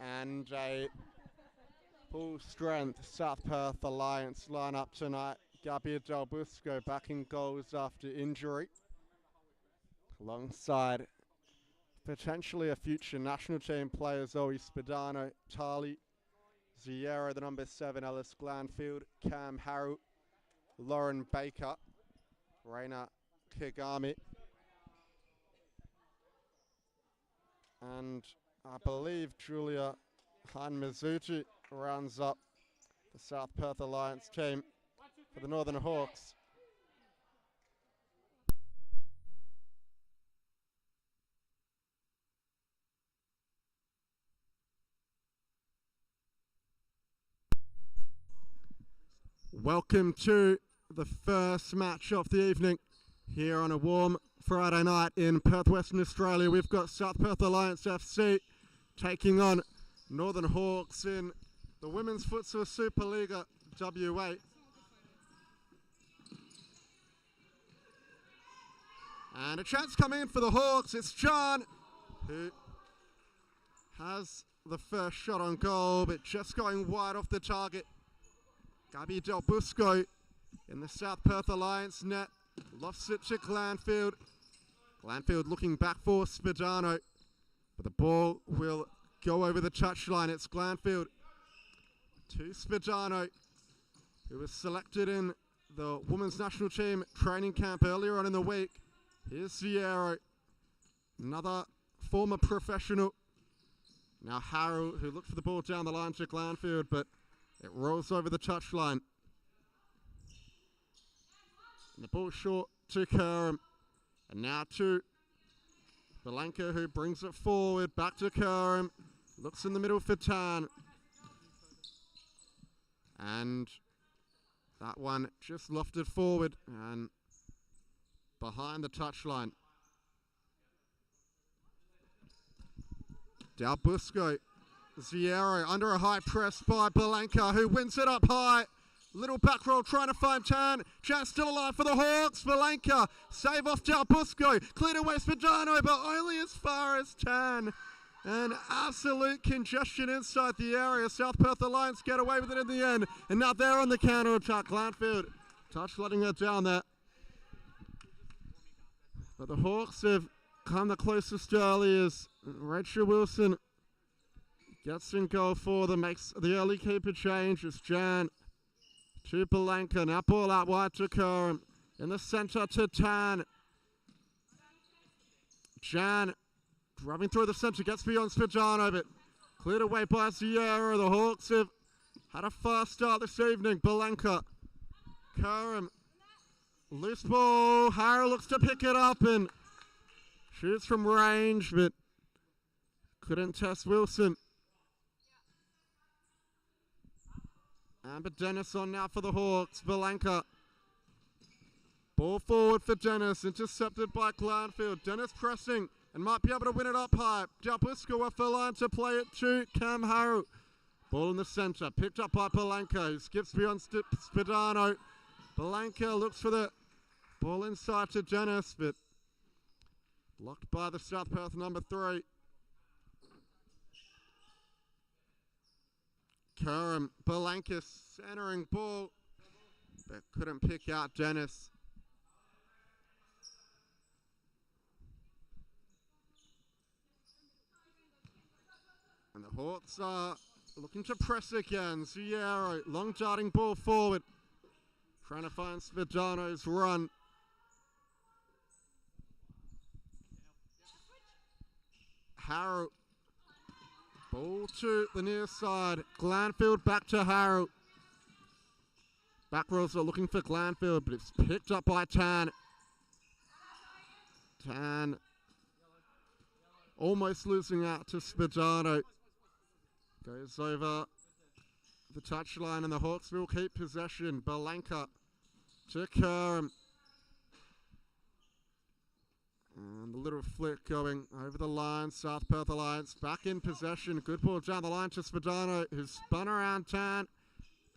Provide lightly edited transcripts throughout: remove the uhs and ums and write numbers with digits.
And a full-strength South Perth Alliance lineup tonight. Gabriel Del Busco back in goals after injury, alongside potentially a future national team player Zoe Spadano, Tali Ziera, the number 7, Ellis Glanfield, Cam Harrow, Lauren Baker, Reina Kigami, and I believe Julia Han-Mizuti rounds up the South Perth Alliance team for the Northern Hawks. Welcome to the first match of the evening here on a warm Friday night in Perth, Western Australia. We've got South Perth Alliance FC taking on Northern Hawks in the Women's Futsal Supa-Liga WA. And a chance coming in for the Hawks. It's John who has the first shot on goal, but just going wide off the target. Gabi Del Busco in the South Perth Alliance net. Lost it to Glanfield. Glanfield looking back for Spadano, but the ball will go over the touchline. It's Glanfield to Spadano, who was selected in the women's national team training camp earlier on in the week. Here's Ziero, another former professional. Now Harrow, who looked for the ball down the line to Glanfield, but it rolls over the touchline. And the ball short to Kerem. And now to Belenka, who brings it forward. Back to Kerem. Looks in the middle for Tan. And that one just lofted forward and behind the touchline. Del Busco. Ziero under a high press by Belenka, who wins it up high. Little back roll trying to find Tan. Chance still alive for the Hawks. Belenka, save off Del Busco. Cleared away Spadano, but only as far as Tan. And absolute congestion inside the area. South Perth Alliance get away with it in the end. And now they're on the counter attack. Glanfield touch letting her down there. But the Hawks have come the closest early as Rachel Wilson gets in goal for them, makes the early keeper change. It's Jan to Belenka. Now ball out wide to Kerem. In the centre to Tan. Jan driving through the centre, gets beyond Spadano, but cleared away by Ziera. The Hawks have had a fast start this evening. Belenka. Kerem. Loose ball. Harrow looks to pick it up and shoots from range, but couldn't test Wilson. Amber Dennis on now for the Hawks. Belenka. Ball forward for Dennis. Intercepted by Glanfield. Dennis pressing and might be able to win it up high. Del Busco off the line to play it to Cam Harrow. Ball in the centre. Picked up by Belenka, who skips beyond Spadano. Belenka looks for the ball inside to Dennis, but blocked by the South Perth number 3. Kerem, Belenka centering ball, but couldn't pick out Dennis. And the Hawks are looking to press again. Ziero, long darting ball forward, trying to find Spadano's run. Harrow. Ball to the near side. Glanfield back to Harrow. Back rows are looking for Glanfield, but it's picked up by Tan. Tan almost losing out to Spadano. Goes over the touchline and the Hawks will keep possession. Belenka to Kerem. And the little flick going over the line. South Perth Alliance back in possession. Good ball down the line to Spadano, who's spun around Tan.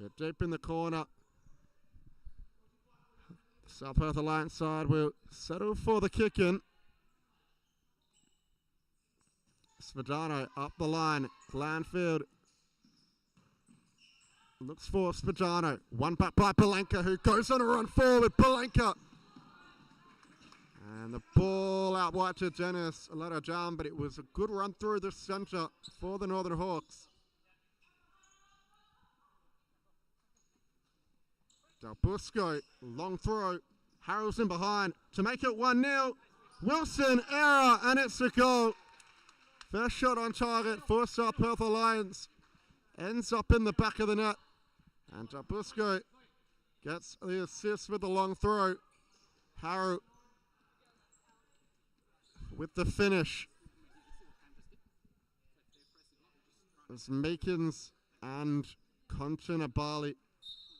Bit deep in the corner. The South Perth Alliance side will settle for the kick in. Spadano up the line. Glanfield looks for Spadano. One back by Palenka, who goes on a run forward. Palenka. And the ball out wide to Dennis. A lot of jam, but it was a good run through the centre for the Northern Hawks. Del Busco, long throw. Harrell's in behind to make it 1-0. Wilson, error, and it's a goal. First shot on target for South Perth Alliance. Ends up in the back of the net. And Del Busco gets the assist with the long throw. Harrell with the finish. As Meekins and Contenabali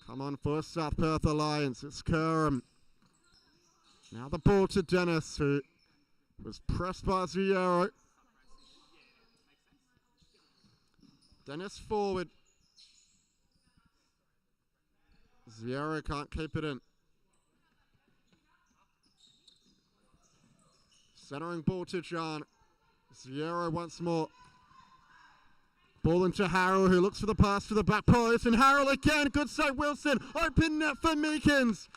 come on for South Perth Alliance. It's Curran. Now the ball to Dennis, who was pressed by Ziero. Dennis forward. Ziero can't keep it in. Centering ball to John. Ziero once more. Ball into Harrell, who looks for the pass to the back post. And Harrell again. Good save, Wilson. Open net for Meekins.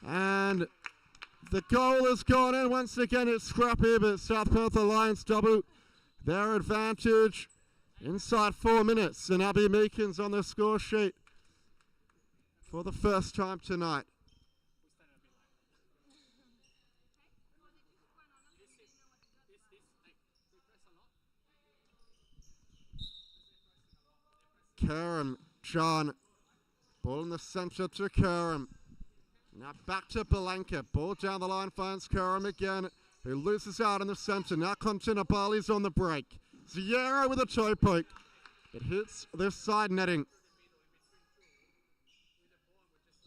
And the goal has gone in. Once again, it's scrappy, but South Perth Alliance double their advantage inside 4 minutes. And Abby Meekins on the score sheet for the first time tonight. Kerem, John, ball in the centre to Kerem. Now back to Palenka, ball down the line, finds Kerem again, who loses out in the centre. Now Contenabali's on the break. Ziero with a toe poke. It hits the side netting.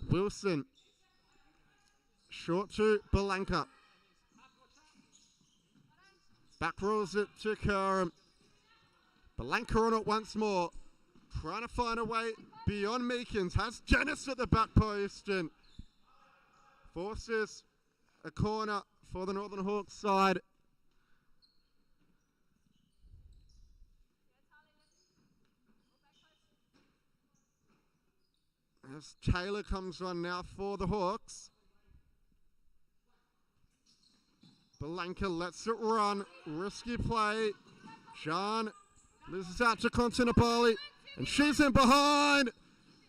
Wilson, short to Palenka. Back rolls it to Kerem. Palenka on it once more. Trying to find a way beyond Meekins. Has Dennis at the back post and forces a corner for the Northern Hawks side. As Taylor comes on now for the Hawks. Palenka lets it run. Risky play. John loses out to Contenabali. And she's in behind.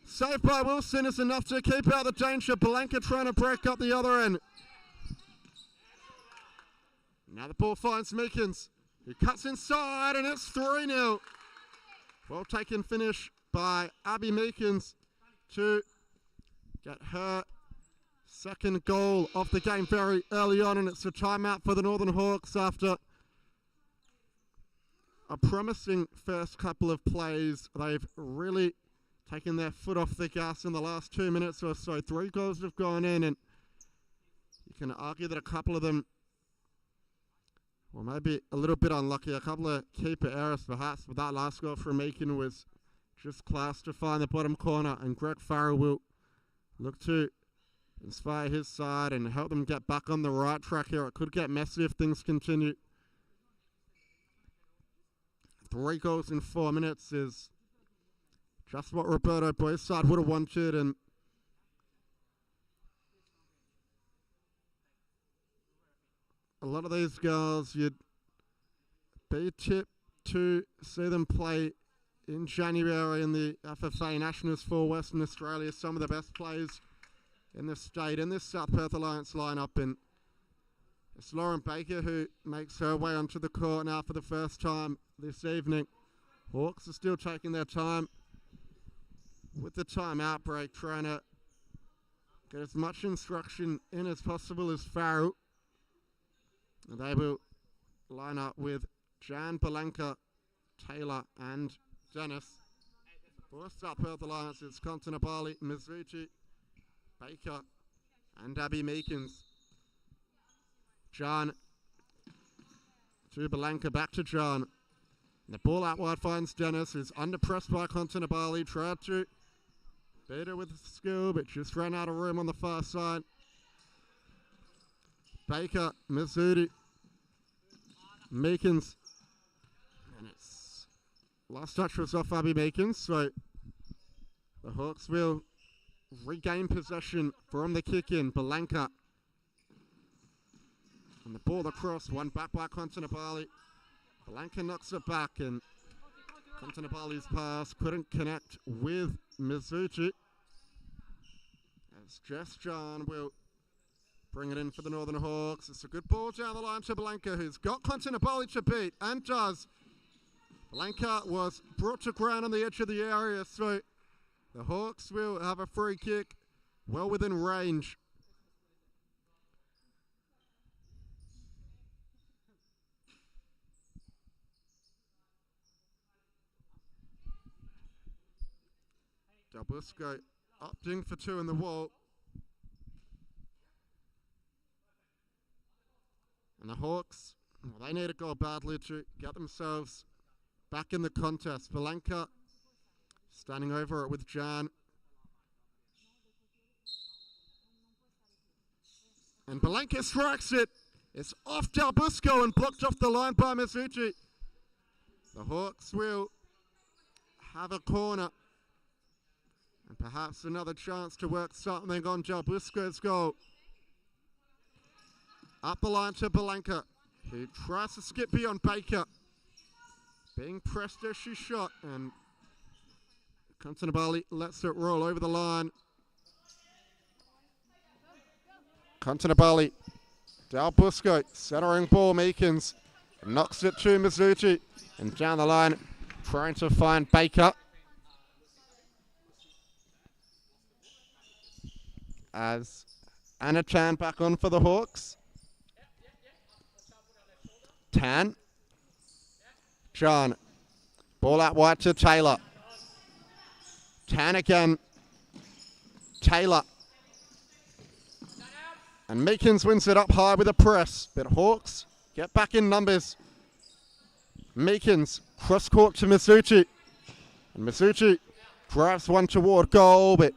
Saved by Wilson is enough to keep out the danger. Palenka trying to break up the other end. Now the ball finds Meekins, who cuts inside, and it's 3-0. Well taken finish by Abby Meekins to get her second goal of the game very early on, and it's a timeout for the Northern Hawks after a promising first couple of plays. They've really taken their foot off the gas in the last 2 minutes or so. 3 goals have gone in, and you can argue that a couple of them, well, maybe a little bit unlucky. A couple of keeper errors perhaps, but that last goal from Meakin was just class to find the bottom corner, and Greg Farrell will look to inspire his side and help them get back on the right track here. It could get messy if things continue. 3 goals in 4 minutes is just what Roberto Boy's side would have wanted, and a lot of these girls you'd be tipped to see them play in January in the FFA Nationals for Western Australia. Some of the best players in the state in this South Perth Alliance lineup, and it's Lauren Baker who makes her way onto the court now for the first time this evening. Hawks are still taking their time with the timeout break, trying to get as much instruction in as possible as Farrell. And they will line up with Jan, Palenka, Taylor and Dennis. For South Perth Alliance, it's Contenabali, Mizuchi, Baker and Abby Meekins. John to Palenka, back to John. And the ball out wide finds Dennis, who's under pressed by Contenabali. Tried to beat her with skill, but just ran out of room on the far side. Baker, Mizuti, Meekins. Last touch was off Abby Meekins, so the Hawks will regain possession from the kick-in. Belenka. And the ball across, one back by Kontinabali. Belenka knocks it back, and Kontinabali's pass couldn't connect with Mizuchi. As Jess John will bring it in for the Northern Hawks. It's a good ball down the line to Belenka, who's got Kontinabali to beat, and does. Belenka was brought to ground on the edge of the area, so the Hawks will have a free kick well within range. Del Busco opting for two in the wall. And the Hawks, well, they need a goal badly to get themselves back in the contest. Belenka standing over it with Jan. And Belenka strikes it. It's off Del Busco and blocked off the line by Mizuchi. The Hawks will have a corner. And perhaps another chance to work something on Del Busco's goal. Up the line to Belenka, who tries to skip beyond Baker. Being pressed as she shot, and Kontinabali lets it roll over the line. Kontinabali, Del Busco, centering ball, Meekins, knocks it to Mizuchi, and down the line, trying to find Baker. As Anna Chan back on for the Hawks. Tan. John. Ball out wide to Taylor. Tan again. Taylor. And Meekins wins it up high with a press. But Hawks get back in numbers. Meekins cross court to Mizuchi. And Mizuchi drives one toward goal, but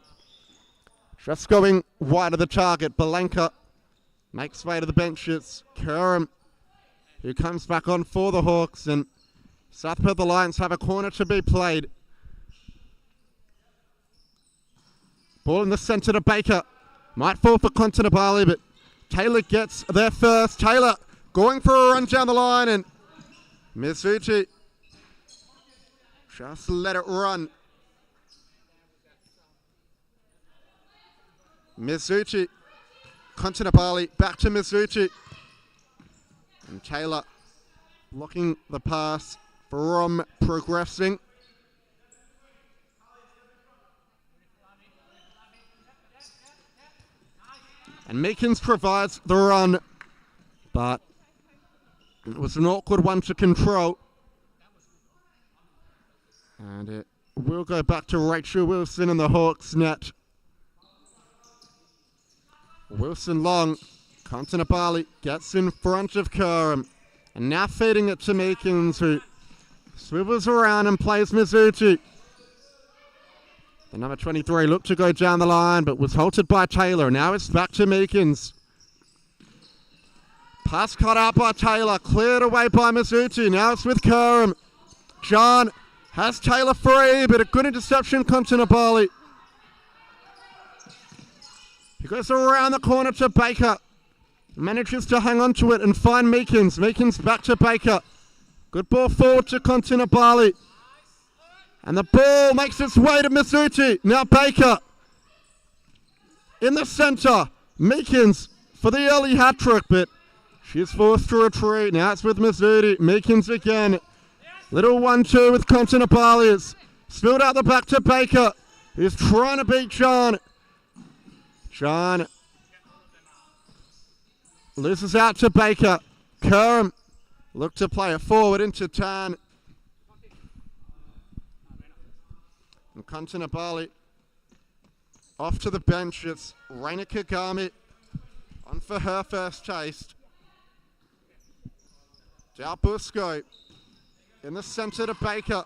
just going wide of the target. Belenka makes way to the bench. It's Kerem who comes back on for the Hawks, and South Perth Lions have a corner to be played. Ball in the centre to Baker. Might fall for Kontinabali, but Taylor gets there first. Taylor going for a run down the line, and Mizuchi just let it run. Mizuchi, Kontinabali, back to Mizuchi. And Taylor blocking the pass from progressing. And Meekins provides the run, but it was an awkward one to control. And it will go back to Rachel Wilson in the Hawks net. Wilson long. Kontinabali gets in front of Kerem. And now feeding it to Meekins, who swivels around and plays Mizuchi. The number 23 looked to go down the line, but was halted by Taylor. Now it's back to Meekins. Pass cut out by Taylor, cleared away by Mizuchi. Now it's with Kerem. John has Taylor free, but a good interception, Kontinabali. He goes around the corner to Baker. Manages to hang on to it and find Meekins. Meekins back to Baker. Good ball forward to Kontinabali. And the ball makes its way to Mizuchi. Now Baker. In the centre. Meekins for the early hat-trick, but she's forced to retreat. Now it's with Mizuchi. Meekins again. Little 1-2 with Kontinabali. It's spilled out the back to Baker. He's trying to beat John. John loses out to Baker. Kerem looked to play it forward into Tan. And Kontinabali off to the bench. It's Reina Kagami on for her first taste. Del Busco in the centre to Baker.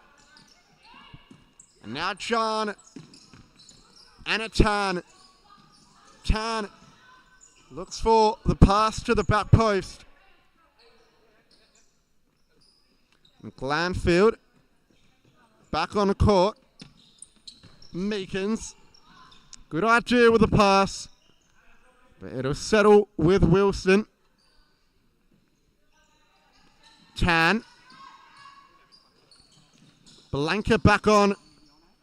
And now John and a Tan. Tan looks for the pass to the back post. And Glanfield back on the court. Meekins. Good idea with the pass. But it'll settle with Wilson. Tan. Blanca back on.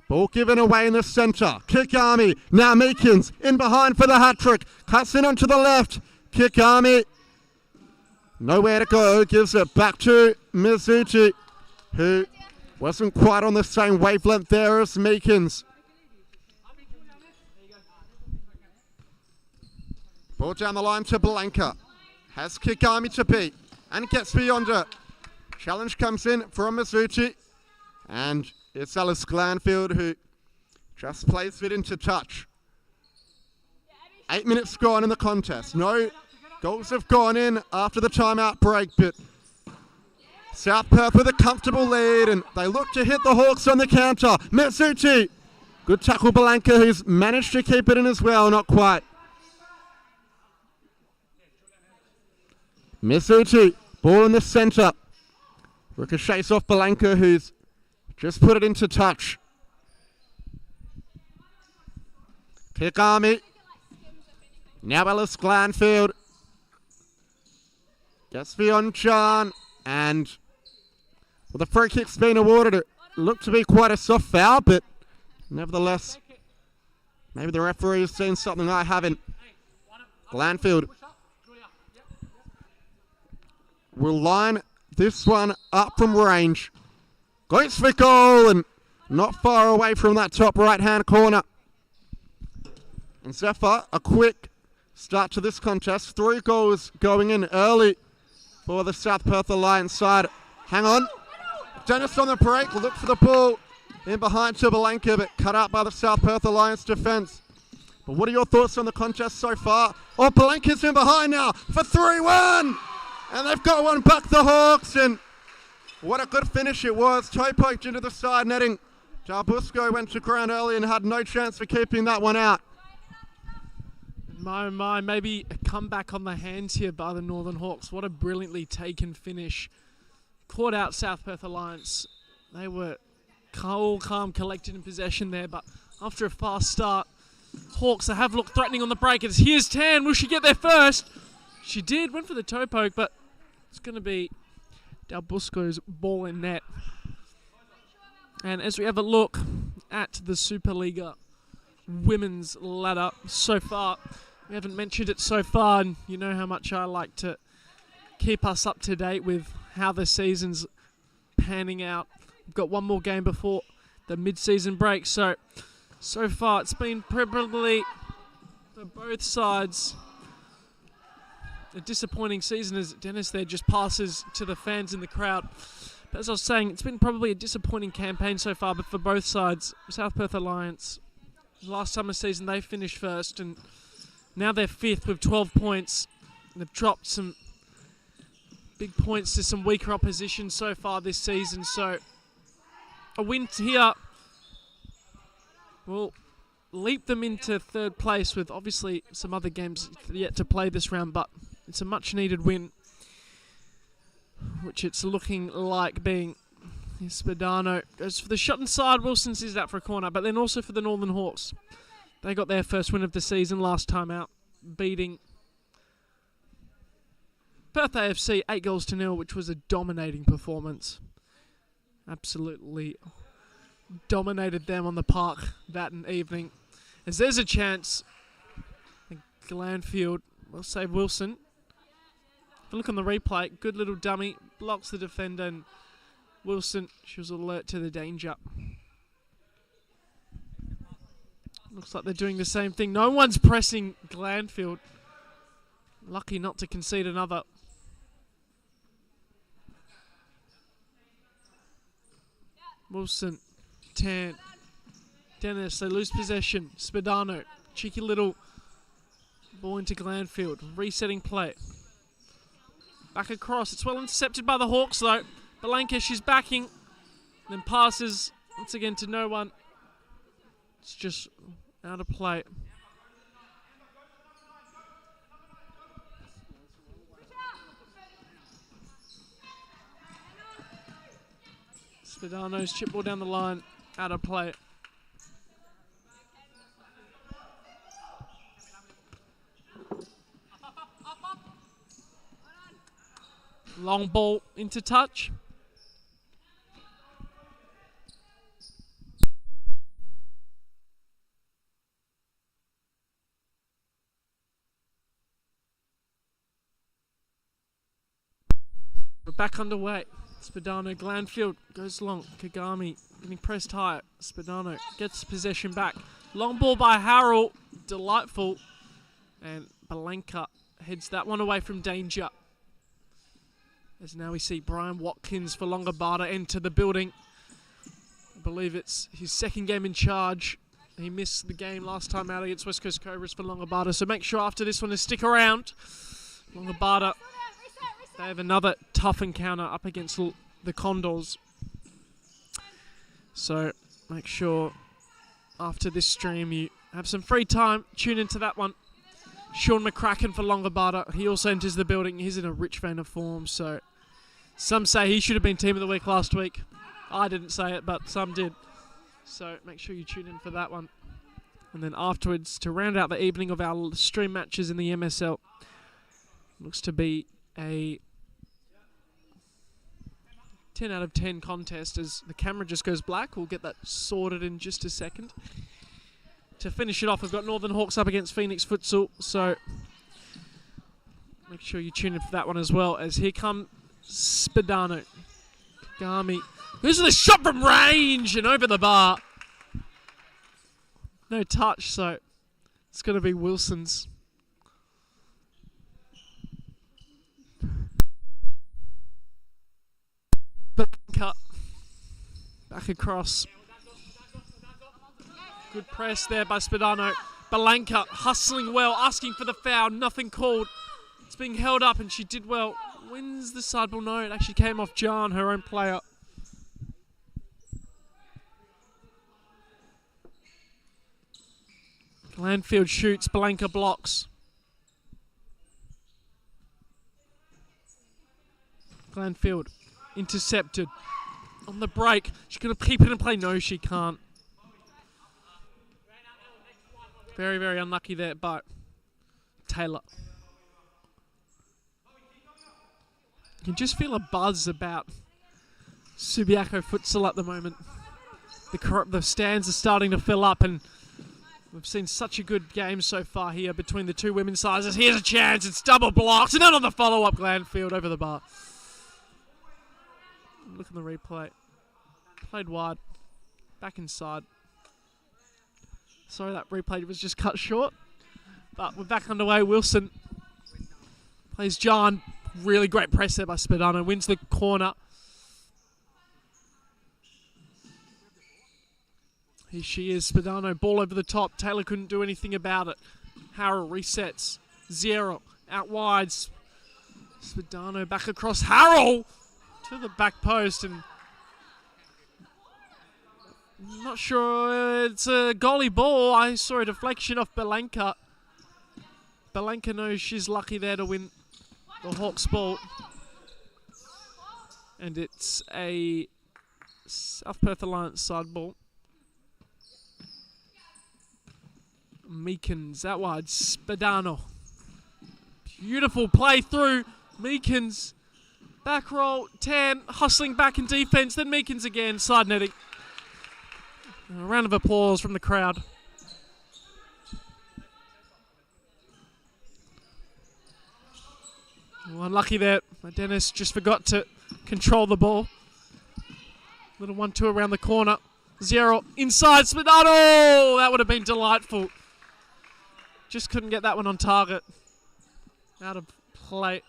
Ball given away in the centre. Kick Army. Now Meekins in behind for the hat-trick. Cuts in onto the left. Kick Army. Nowhere to go. Gives it back to Mizuchi, who wasn't quite on the same wavelength there as Meekins. Ball down the line to Blanca. Has Kick Army to beat. And gets beyond it. Challenge comes in from Mizuchi. And it's Alice Glanfield who just plays it into touch. 8 minutes gone in the contest. No goals have gone in after the timeout break, but South Perth with a comfortable lead, and they look to hit the Hawks on the counter. Mizuchi. Good tackle, Blanca, who's managed to keep it in as well. Not quite. Mizuchi. Ball in the centre. Ricochets off Blanca, who's just put it into touch. Kick Army. Now Alice Glanfield. Gets beyond John. And well, the free kick's been awarded. It looked to be quite a soft foul, but nevertheless, maybe the referee has seen something I haven't. Glanfield will line this one up from range. Goes for goal and not far away from that top right-hand corner. And Zephyr, a quick start to this contest. 3 goals going in early for the South Perth Alliance side. Hang on. Dennis on the break. Look for the ball in behind to Blanca, but cut out by the South Perth Alliance defence. But what are your thoughts on the contest so far? Oh, Blanca's in behind now for 3-1. And they've got one back, the Hawks. And what a good finish it was. Toe poked into the side netting. Darbusco went to ground early and had no chance for keeping that one out. My, maybe a comeback on the hands here by the Northern Hawks. What a brilliantly taken finish. Caught out South Perth Alliance. They were all calm, collected in possession there, but after a fast start, Hawks, they have looked threatening on the break. It's here's Tan. Will she get there first? She did. Went for the toe poke, but it's going to be Darbusco's ball in net. And as we have a look at the Supa-Liga women's ladder so far, we haven't mentioned it so far, and you know how much I like to keep us up to date with how the season's panning out. We've got one more game before the mid-season break, so far it's been probably for both sides a disappointing season, as Dennis there just passes to the fans in the crowd. But as I was saying, it's been probably a disappointing campaign so far, but for both sides. South Perth Alliance, last summer season they finished first, and now they're 5th with 12 points. They've dropped some big points to some weaker opposition so far this season, so a win here will leap them into 3rd place, with obviously some other games yet to play this round, but it's a much needed win, which it's looking like being. Spadano goes for the shot inside. Wilson sees that for a corner, but then also for the Northern Hawks. They got their first win of the season last time out, beating Perth AFC 8-0, which was a dominating performance. Absolutely dominated them on the park that evening. As there's a chance, Glanfield will save Wilson. If you look on the replay, good little dummy, blocks the defender, and Wilson, she was alert to the danger. Looks like they're doing the same thing. No one's pressing Glanfield. Lucky not to concede another. Wilson, Tan, Dennis, they lose possession. Spadano, cheeky little ball into Glanfield. Resetting play. Back across. It's well intercepted by the Hawks though. Blanca, she's backing. Then passes once again to no one. It's just out of play. Spadano's chip ball down the line, out of play. Long ball into touch. We're back underway. Spadano, Glanfield goes long. Kagami getting pressed high. Spadano gets possession back. Long ball by Harrell. Delightful. And Balenka heads that one away from danger. As now we see Brian Watkins for Longabata enter the building. I believe it's his second game in charge. He missed the game last time out against West Coast Cobras for Longabata. So make sure after this one to stick around. Longabata, they have another tough encounter up against the Condors. So make sure after this stream you have some free time. Tune into that one. Sean McCracken for Longabata. He also enters the building. He's in a rich vein of form. So some say he should have been Team of the Week last week. I didn't say it, but some did. So make sure you tune in for that one. And then afterwards, to round out the evening of our stream matches in the MSL, looks to be a 10 out of 10 contest as the camera just goes black. We'll get that sorted in just a second. To finish it off, we've got Northern Hawks up against Phoenix Futsal, so make sure you tune in for that one as well, as here come Spadano. Kagami. This is a shot from range and over the bar. No touch, so it's going to be Wilson's. Cut. Back across. Good press there by Spadano. Balenka hustling well, asking for the foul. Nothing called. It's being held up and she did well. Wins the side ball. No, it actually came off Jan, her own player. Glanfield shoots. Balenka blocks. Glanfield intercepted. On the break. She's going to keep it in play. No, she can't. Very, very unlucky there, but Taylor. You can just feel a buzz about Subiaco futsal at the moment. The stands are starting to fill up, and we've seen such a good game so far here between the two women's sizes. Here's a chance. It's double blocks, and then on the follow-up, Glanfield over the bar. Look at the replay. Played wide. Back inside. Sorry, that replay was just cut short. But we're back underway. Wilson plays John. Really great press there by Spadano. Wins the corner. Here she is, Spadano. Ball over the top. Taylor couldn't do anything about it. Harrell resets. 0. Out wide. Spadano back across. Harrell to the back post, and I'm not sure it's a goalie ball. I saw a deflection off Balenka. Balenka knows she's lucky there to win the Hawks ball. And it's a South Perth Alliance side ball. Meekins out wide. Spadano. Beautiful play through. Meekins. Back roll. 10. Hustling back in defense. Then Meekins again. Side netting. A round of applause from the crowd. Oh, unlucky there. Dennis just forgot to control the ball. Little 1-2 around the corner. 0 inside. Spadano! That would have been delightful. Just couldn't get that one on target. Out of play.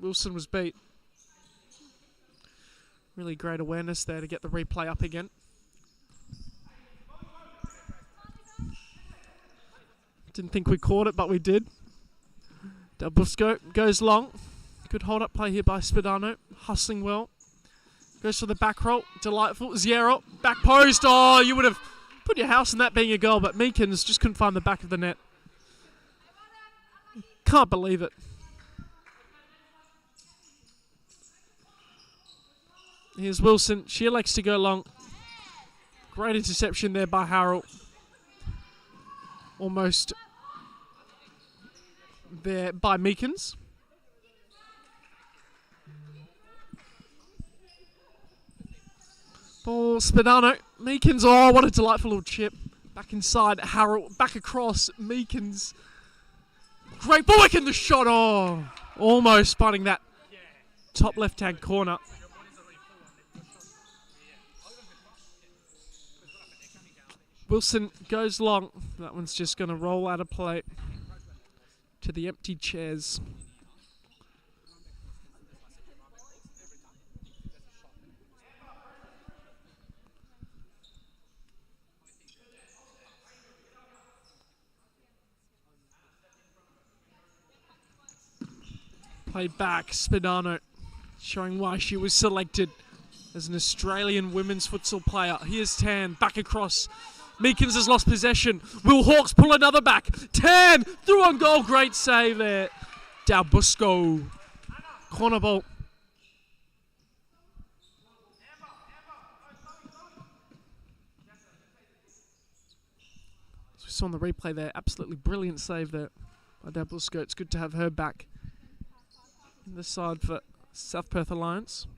Wilson was beat. Really great awareness there to get the replay up again. Didn't think we caught it, but we did. Double scope goes long. Good hold up play here by Spadano. Hustling well. Goes for the back roll. Delightful. 0. Back post. Oh, you would have put your house in that being a goal, but Meekins just couldn't find the back of the net. Can't believe it. Here's Wilson. She elects to go long. Great interception there by Harrell. Almost there by Meekins. Ball, Spadano. Meekins, oh, what a delightful little chip. Back inside, Harrell. Back across, Meekins. Great ball, in the shot. Oh, almost finding that top left-hand corner. Wilson goes long. That one's just going to roll out of play to the empty chairs. Played back, Spadano, showing why she was selected as an Australian women's futsal player. Here's Tan, back across. Meekins has lost possession. Will Hawks pull another back? Tan, through on goal. Great save there. Dalbusco. Corner ball. As we saw on the replay there, absolutely brilliant save there by Dalbusco. It's good to have her back in the side for South Perth Alliance.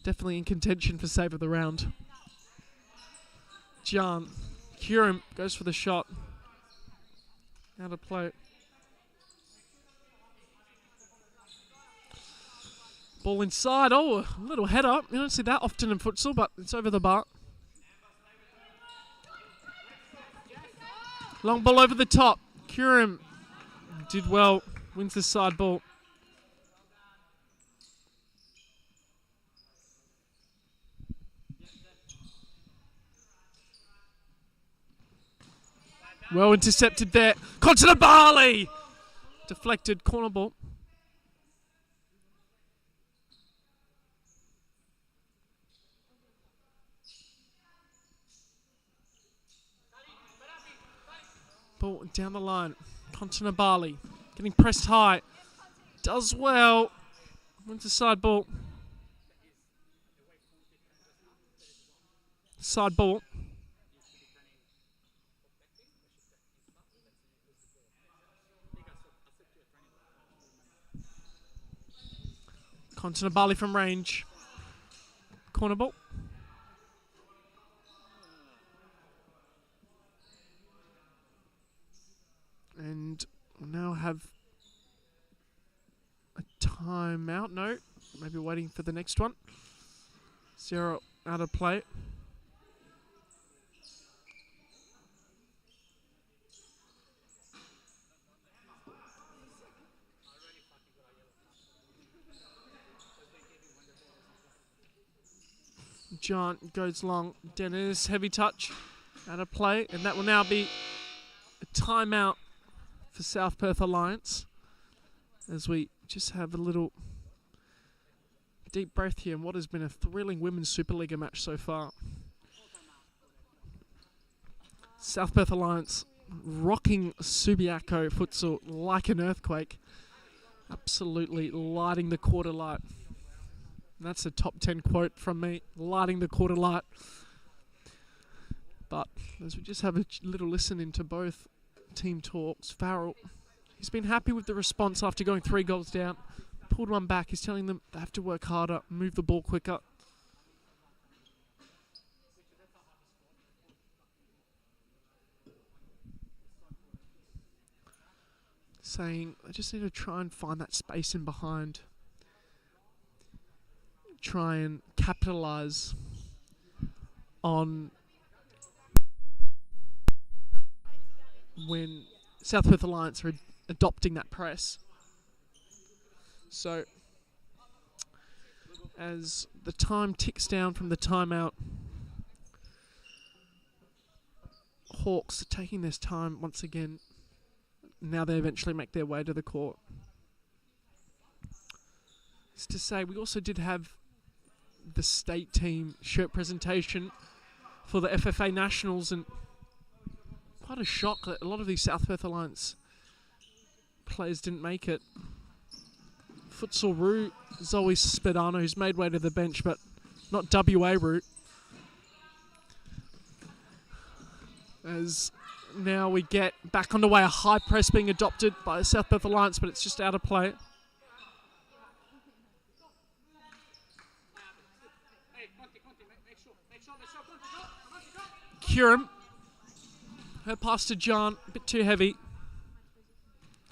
Definitely in contention for save of the round. John Curum goes for the shot. Out of play. Ball inside. Oh, a little header. You don't see that often in futsal, but it's over the bar. Long ball over the top. Curum did well. Wins the side ball. Well intercepted there. Kontanabali! Deflected corner ball. Ball down the line. Kontanabali getting pressed high. Does well. Wins the side ball. Side ball. Kontanabali from range. Corner ball. And we'll now have a timeout. No, maybe waiting for the next one. 0 out of play. John goes long. Dennis, heavy touch. Out of play. And that will now be a timeout for South Perth Alliance. As we just have a little deep breath here in what has been a thrilling Women's Supa-Liga match so far. South Perth Alliance rocking Subiaco futsal like an earthquake. Absolutely lighting the quarter light. And that's a top 10 quote from me, lighting the quarter light. But as we just have a little listen into both team talks, Farrell, he's been happy with the response after going 3 goals down. Pulled one back. He's telling them they have to work harder, move the ball quicker. Saying I just need to try and find that space in behind. Try and capitalise on when South Perth Alliance are adopting that press. So, as the time ticks down from the timeout, Hawks are taking this time once again. Now they eventually make their way to the court. It's to say, we also did have the state team shirt presentation for the FFA Nationals, and quite a shock that a lot of these South Perth Alliance players didn't make it futsal route. Zoe Spadano, who's made way to the bench, but not WA route. As now we get back underway, a high press being adopted by the South Perth Alliance, but it's just out of play. Curran, her pass to John, a bit too heavy.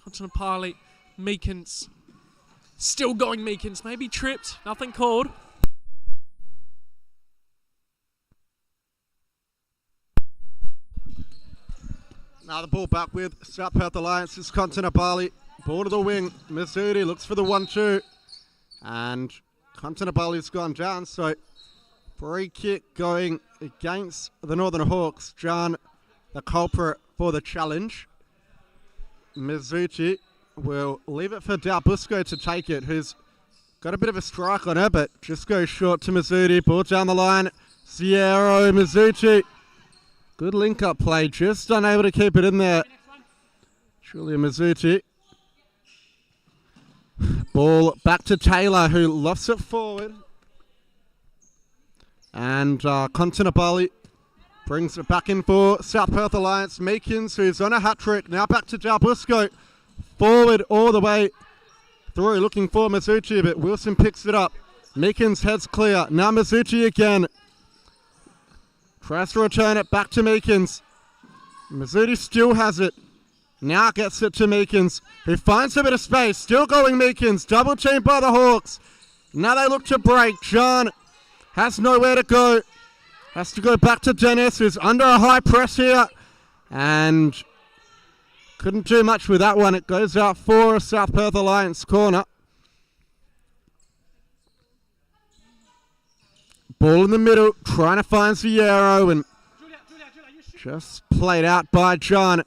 Kontinapali, Meekins, still going Meekins, maybe tripped, nothing called. Now the ball back with South Perth Alliance is Kontinapali. Ball to the wing, Mizzuti looks for the 1-2. And Kontinapali's gone down, so free kick going against the Northern Hawks. John, the culprit for the challenge. Mizzuti will leave it for Dalbusco to take it, who's got a bit of a strike on her, but just goes short to Mizzuti. Ball down the line. Sierra Mizzuti. Good link-up play, just unable to keep it in there. Julia Mizzuti. Ball back to Taylor, who lofts it forward. And Kontinapali brings it back in for South Perth Alliance. Meekins, who's on a hat-trick. Now back to Dalbusco. Forward all the way through, looking for Mizzuti, but Wilson picks it up. Meekins heads clear. Now Mizzuti again. Tries to return it back to Meekins. Mizzuti still has it. Now gets it to Meekins, who finds a bit of space. Still going Meekins. Double teamed by the Hawks. Now they look to break. John has nowhere to go. Has to go back to Dennis, who's under a high press here. And couldn't do much with that one. It goes out for a South Perth Alliance corner. Ball in the middle, trying to find Zierro, and just played out by John.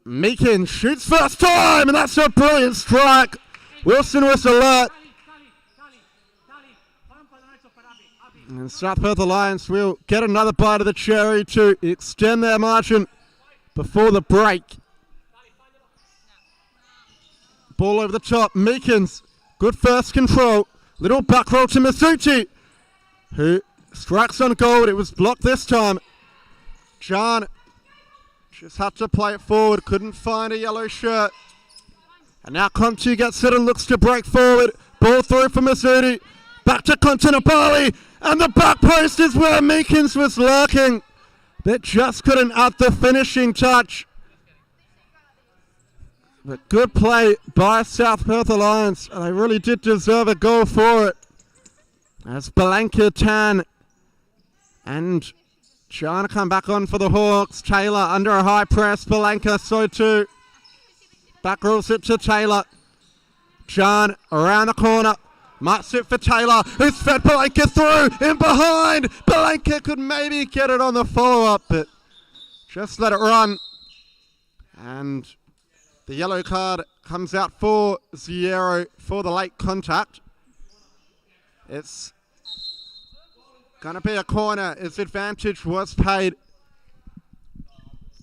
Meekins shoots first time, and that's a brilliant strike. Wilson was alert. And South Perth Alliance will get another bite of the cherry to extend their margin before the break. Ball over the top, Meekins, good first control. Little back roll to Mizzuti, who strikes on goal. It was blocked this time. John just had to play it forward. Couldn't find a yellow shirt. And now Conti gets it and looks to break forward. Ball through for Mizzuti. Back to Kontinapali. And the back post is where Meekins was lurking. But just couldn't add the finishing touch. But good play by South Perth Alliance. They really did deserve a goal for it. As Belanca, Tan and China come back on for the Hawks. Taylor under a high press. Belanca, so too. Back rolls it to Taylor. John around the corner. Might sit for Taylor, who's fed Belanca through. In behind. Belanca could maybe get it on the follow-up, but just let it run. And the yellow card comes out for Zierro for the late contact. It's going to be a corner. Its advantage was paid.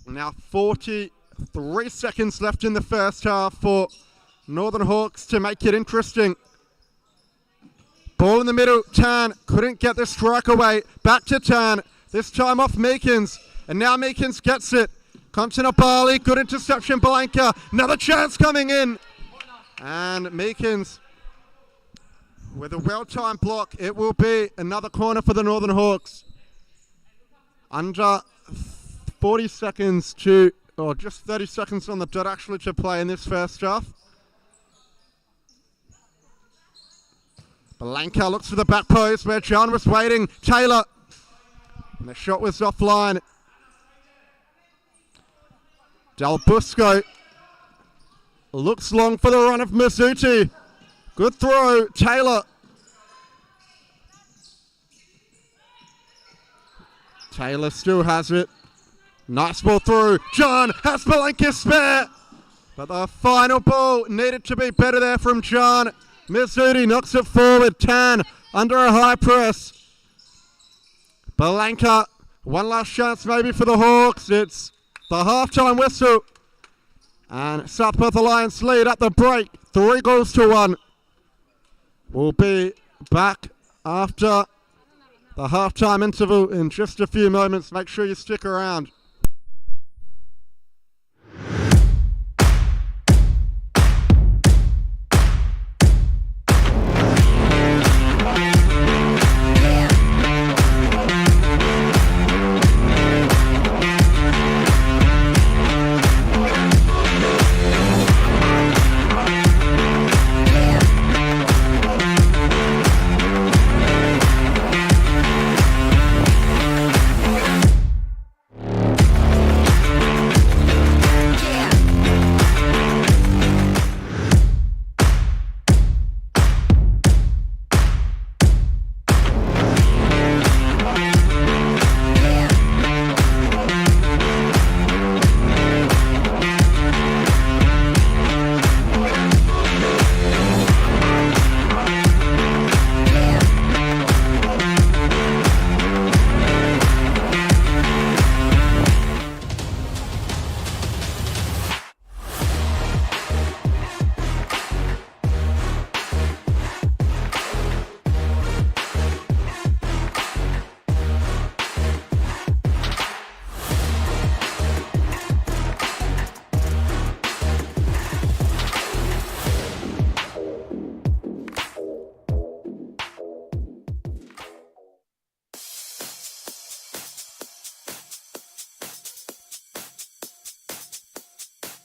Now 43 seconds left in the first half for Northern Hawks to make it interesting. Ball in the middle. Tan couldn't get the strike away. Back to Tan. This time off Meekins. And now Meekins gets it. Kontinapali, good interception, Belanca. Another chance coming in. And Meekins with a well-timed block. It will be another corner for the Northern Hawks. Under 40 seconds to, or just 30 seconds on the dot actually to play in this first half. Belanca looks for the back post where John was waiting. Taylor. And the shot was offline. Dalbusco looks long for the run of Mizzuti. Good throw, Taylor. Taylor still has it. Nice ball through. John has Belanca spare. But the final ball needed to be better there from John. Mizzuti knocks it forward. Tan under a high press. Belanca, one last chance maybe for the Hawks. It's the halftime whistle. And South Perth Alliance lead at the break 3-1. We'll be back after the halftime interval in just a few moments. Make sure you stick around.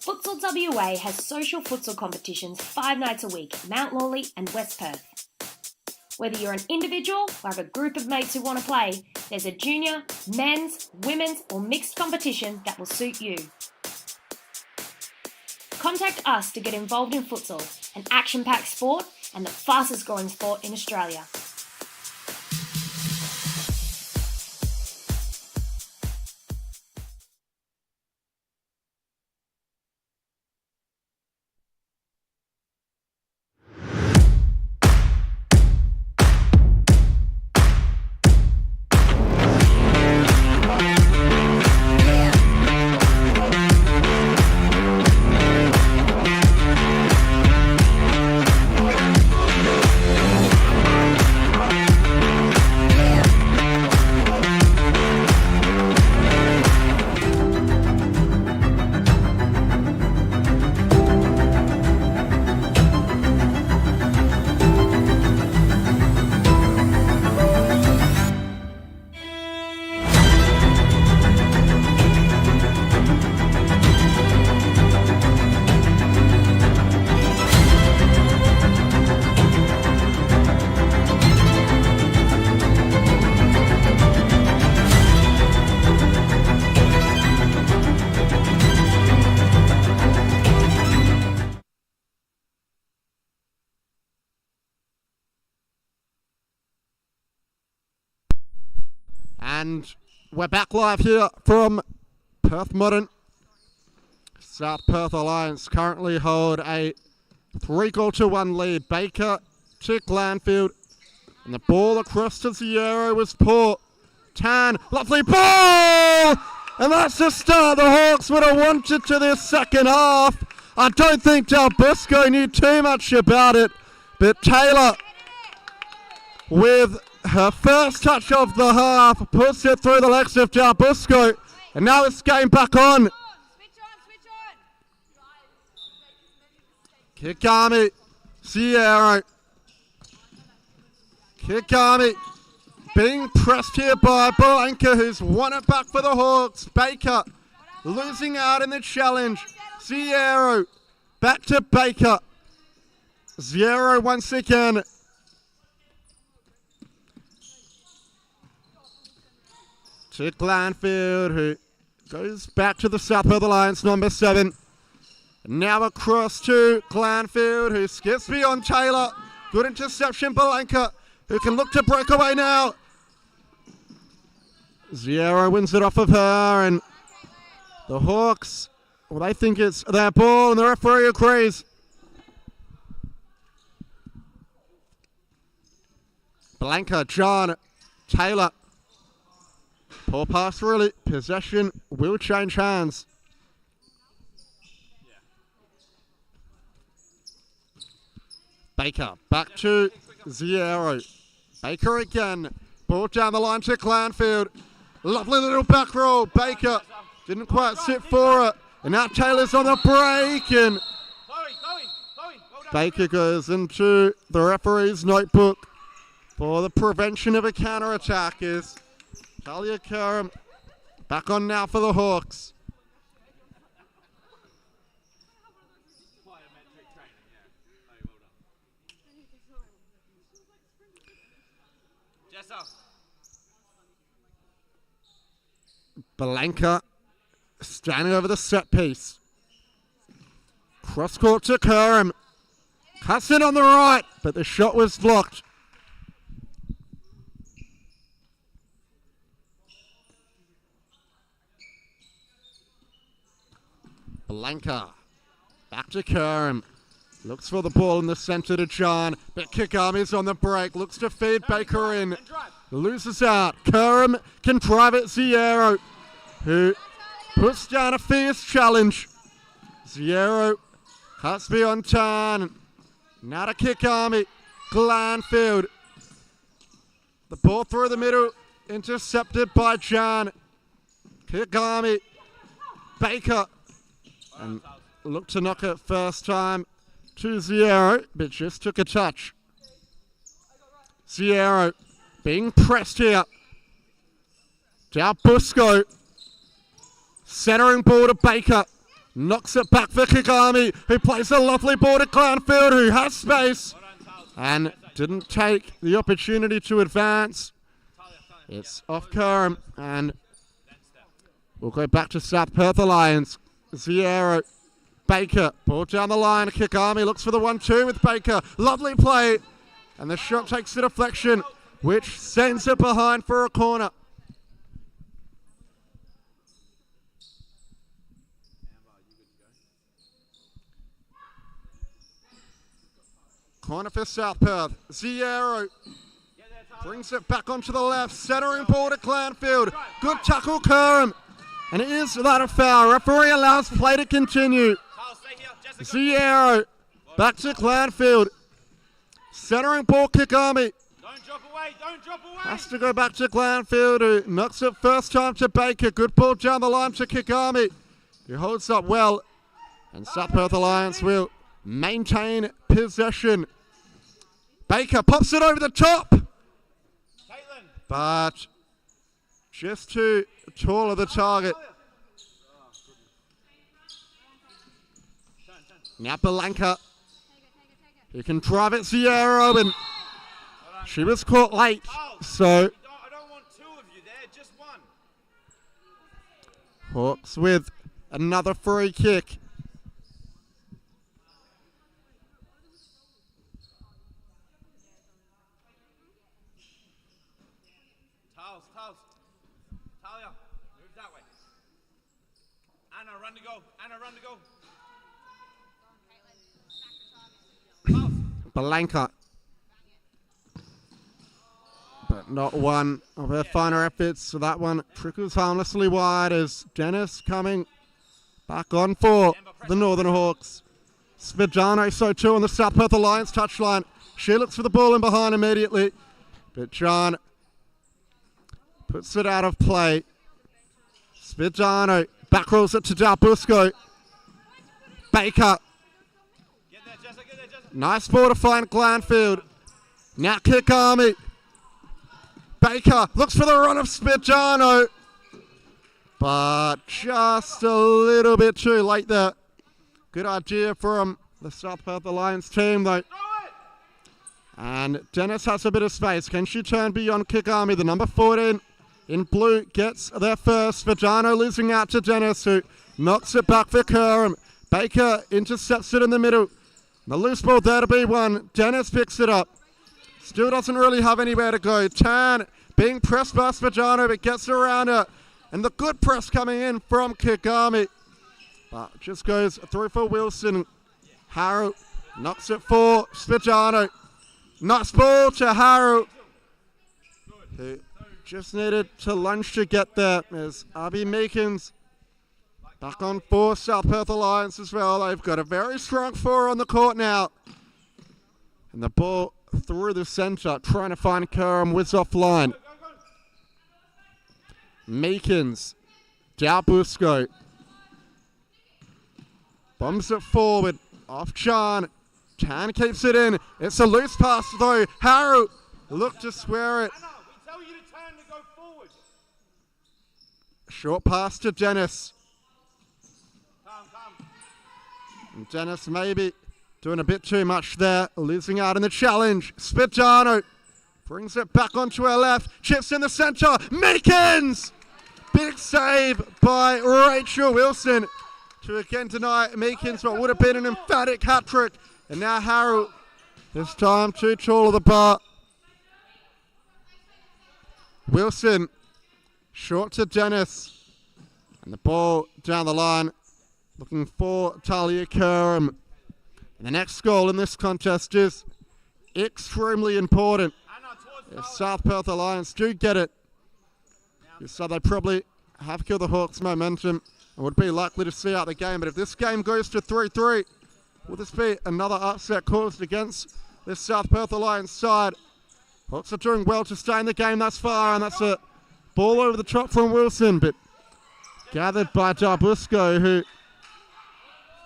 Futsal WA has social futsal competitions 5 nights a week, Mount Lawley and West Perth. Whether you're an individual or have a group of mates who want to play, there's a junior, men's, women's or mixed competition that will suit you. Contact us to get involved in futsal, an action-packed sport and the fastest growing sport in Australia. And we're back live here from Perth Modern. South Perth Alliance currently hold a 3-1 lead. Baker to Glanfield. And the ball across to Zero was poor. Tan, lovely ball! And that's the start the Hawks would have wanted to this second half. I don't think Del Busco knew too much about it. But Taylor, with her first touch of the half, puts it through the legs of Del Busco. And now it's game back on. Kikami, Sierra. Kikami being pressed here by Blanca, who's won it back for the Hawks. Baker losing out in the challenge. Sierra back to Baker. Zero once again. To Glanfield, who goes back to the South Perth Alliance, number 7. Now across to Glanfield, who skips beyond Taylor. Good interception, Blanca, who can look to break away now. Zero wins it off of her, and the Hawks, well, they think it's their ball, and the referee agrees. Blanca, John, Taylor. Poor pass, really. Possession will change hands. Baker back to Zero. Baker again. Ball down the line to Glanfield. Lovely little back roll. Baker didn't quite sit for it. And now Taylor's on the break. And Baker goes into the referee's notebook for the prevention of a counter-attack. Is Talia Curran back on now for the Hawks. Belenka standing over the set piece. Cross court to Curran. Cuts in on the right, but the shot was blocked. Belenka back to Curran. Looks for the ball in the centre to John, but Kigami's on the break. Looks to feed Baker in. Loses out. Curran can drive it. Zero, who puts down a fierce challenge. Zero cuts beyond Tan. Now to Kigami. Glanfield. The ball through the middle. Intercepted by Jan. Kigami. Baker. And looked to knock it first time to Zero, but just took a touch. Zero being pressed here. Down Busco. Centering ball to Baker. Knocks it back for Kigami, who plays a lovely ball to Glanfield, who has space and didn't take the opportunity to advance. It's off Curran, and we'll go back to South Perth Alliance. Zero, Baker, ball down the line. Kigami looks for the 1-2 with Baker. Lovely play, and the shot takes the deflection, which sends it behind for a corner. Corner for South Perth. Zero brings it back onto the left. Centering ball to Glanfield. Good tackle, Curran. And it is without a foul. Referee allows play to continue. Zero back to Glanfield. Centering ball, Kigami. Don't drop away. Has to go back to Glanfield, who knocks it first time to Baker. Good ball down the line to Kigami, who holds up well. And South Perth Alliance will maintain possession. Baker pops it over the top, but just too tall of the target. Now Belenka, who can drive it. Zero, and she was caught late, so I don't want two of you there, just one. Hawks with another free kick. Talia, move that way. Anna, run to go. Belenka, but not one of her finer efforts. So that one trickles harmlessly wide as Dennis coming back on for the Northern Hawks. Svedano, so too on the South Perth Alliance touchline. She looks for the ball in behind immediately, but John puts it out of play. Svedano back rolls it to Dalbusco. Baker. Get there, Jessica. Nice ball to find Glanfield. Now Kigami. Baker looks for the run of Svedano, but just a little bit too late there. Good idea from the South Perth Alliance team though. And Dennis has a bit of space. Can she turn beyond Kigami? The number 14 in blue gets there first. Svedano losing out to Dennis, who knocks it back for Curran. Baker intercepts it in the middle. The loose ball there to be won. Dennis picks it up. Still doesn't really have anywhere to go. Tan being pressed by Svedano, but gets around her. And the good press coming in from Kigami. But just goes through for Wilson. Harrow knocks it for Svedano. Nice ball to Harrow, who just needed to lunge to get there, as Abby Meekins back on for South Perth Alliance as well. They've got a very strong four on the court now. And the ball through the centre, trying to find Kerem, whiz offline. Meekins, Dalbusco. Bombs it forward, off Chan. Chan keeps it in. It's a loose pass though. Haru look to square it. Anna, we tell you to turn to go forward. Short pass to Dennis. Come. And Dennis maybe doing a bit too much there. Losing out in the challenge. Spitano brings it back onto her left. Chips in the centre. Meekins! Big save by Rachel Wilson to again deny Meekins what would have been an emphatic hat-trick. And now Harold, this time too tall of the bar. Wilson, short to Dennis. And the ball down the line, looking for Talia Kerem. And the next goal in this contest is extremely important. If South Perth Alliance do get it, so they probably have killed the Hawks' momentum and would be likely to see out the game. But if this game goes to 3-3, will this be another upset caused against this South Perth Alliance side? Hawks are doing well to stay in the game thus far, and that's a ball over the top from Wilson, but gathered by Darbusco, who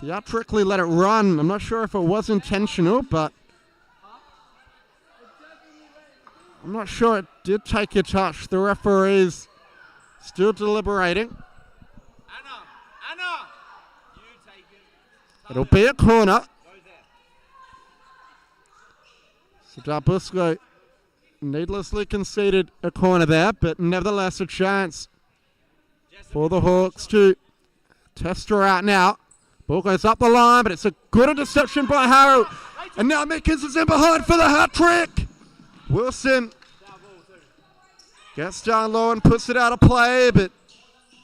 theatrically let it run. I'm not sure if it was intentional, but I'm not sure it did take a touch. The referee's still deliberating. Anna, you take it. It'll be a corner. So Darbusco needlessly conceded a corner there, but nevertheless a chance for the Hawks to test her out now. Ball goes up the line, but it's a good interception by Harold. And now Meekins is in behind for the hat-trick. Wilson gets down low and puts it out of play, but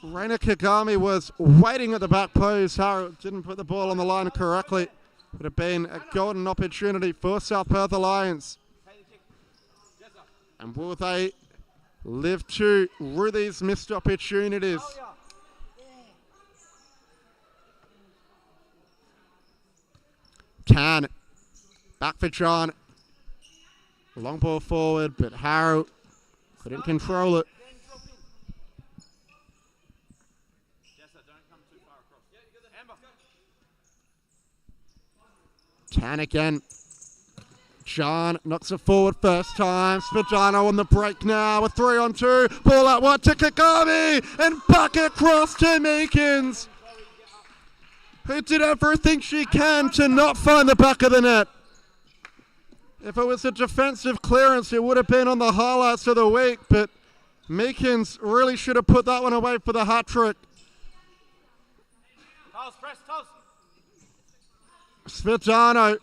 Reina Kagami was waiting at the back post. Harold didn't put the ball on the line correctly. Would have been a golden opportunity for South Perth Alliance. And will they live to rue these missed opportunities? Tan, back for John. Long ball forward, but Harold couldn't control it. Tan again. John knocks it forward first time. Spadano on the break now with 3-on-2. Ball out wide to Kagami and back across to Meekins, who did everything she can to not find the back of the net. If it was a defensive clearance, it would have been on the highlights of the week, but Meekins really should have put that one away for the hat-trick. Spadano.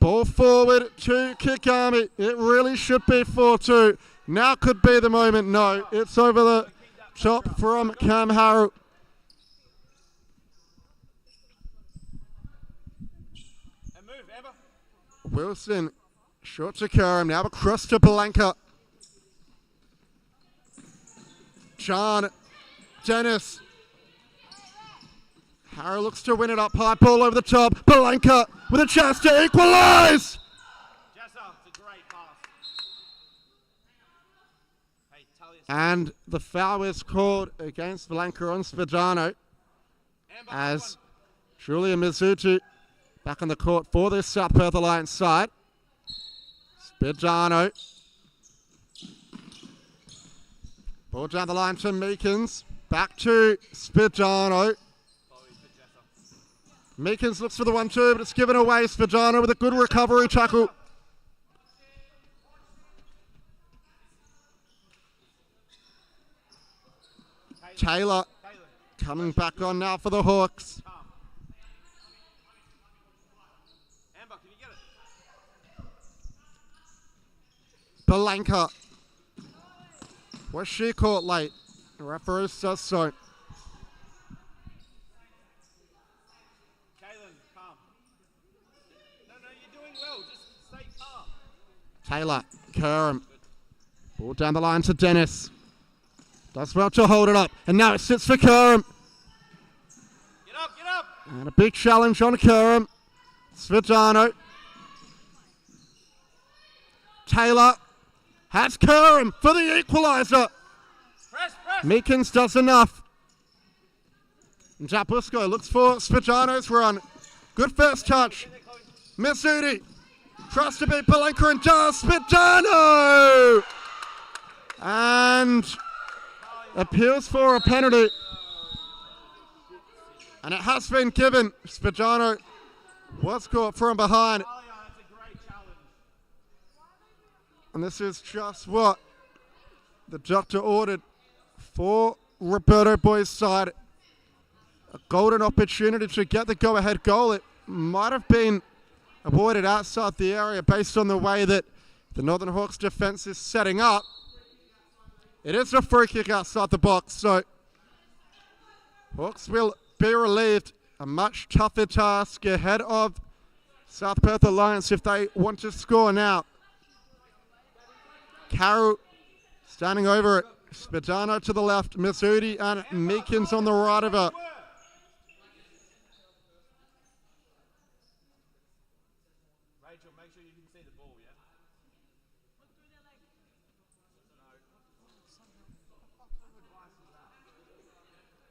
Ball forward to Kagami. It really should be 4-2. Now could be the moment. No, it's over the top from Cam Harrow. Wilson, short to Kerem, now across to Blanca. John, Dennis. Harrow looks to win it up high, ball over the top. Blanca with a chance to equalise. And the foul is called against Blanca on Spadano as Julia Mizutu back on the court for this South Perth Alliance side. Spadano. Ball down the line to Meekins. Back to Spadano. Meekins looks for the 1-2, but it's given away. Spadano with a good recovery tackle. Taylor coming back on now for the Hawks. Blanca. Was she caught late? The referee says so. Taylor, Kerem. Ball down the line to Dennis. Does well to hold it up. And now it sits for Kerem. Get up, get up. And a big challenge on Kerem. Svedano. Taylor has Curran for the equaliser. Press, press. Meekins does enough. Japusco looks for Spadano's run. Good first touch. Mizzuti tries to beat Palenka and does. Spadano! And appeals for a penalty. And it has been given. Spadano was caught from behind. And this is just what the doctor ordered for Roberto Boy's side. A golden opportunity to get the go-ahead goal. It might have been avoided outside the area based on the way that the Northern Hawks defense is setting up. It is a free kick outside the box, so Hawks will be relieved. A much tougher task ahead of South Perth Alliance if they want to score now. Carroll standing over it. Spadano to the left, Mizzuti and Meekins on the right of her. Rachel, make sure you can see the ball, yeah?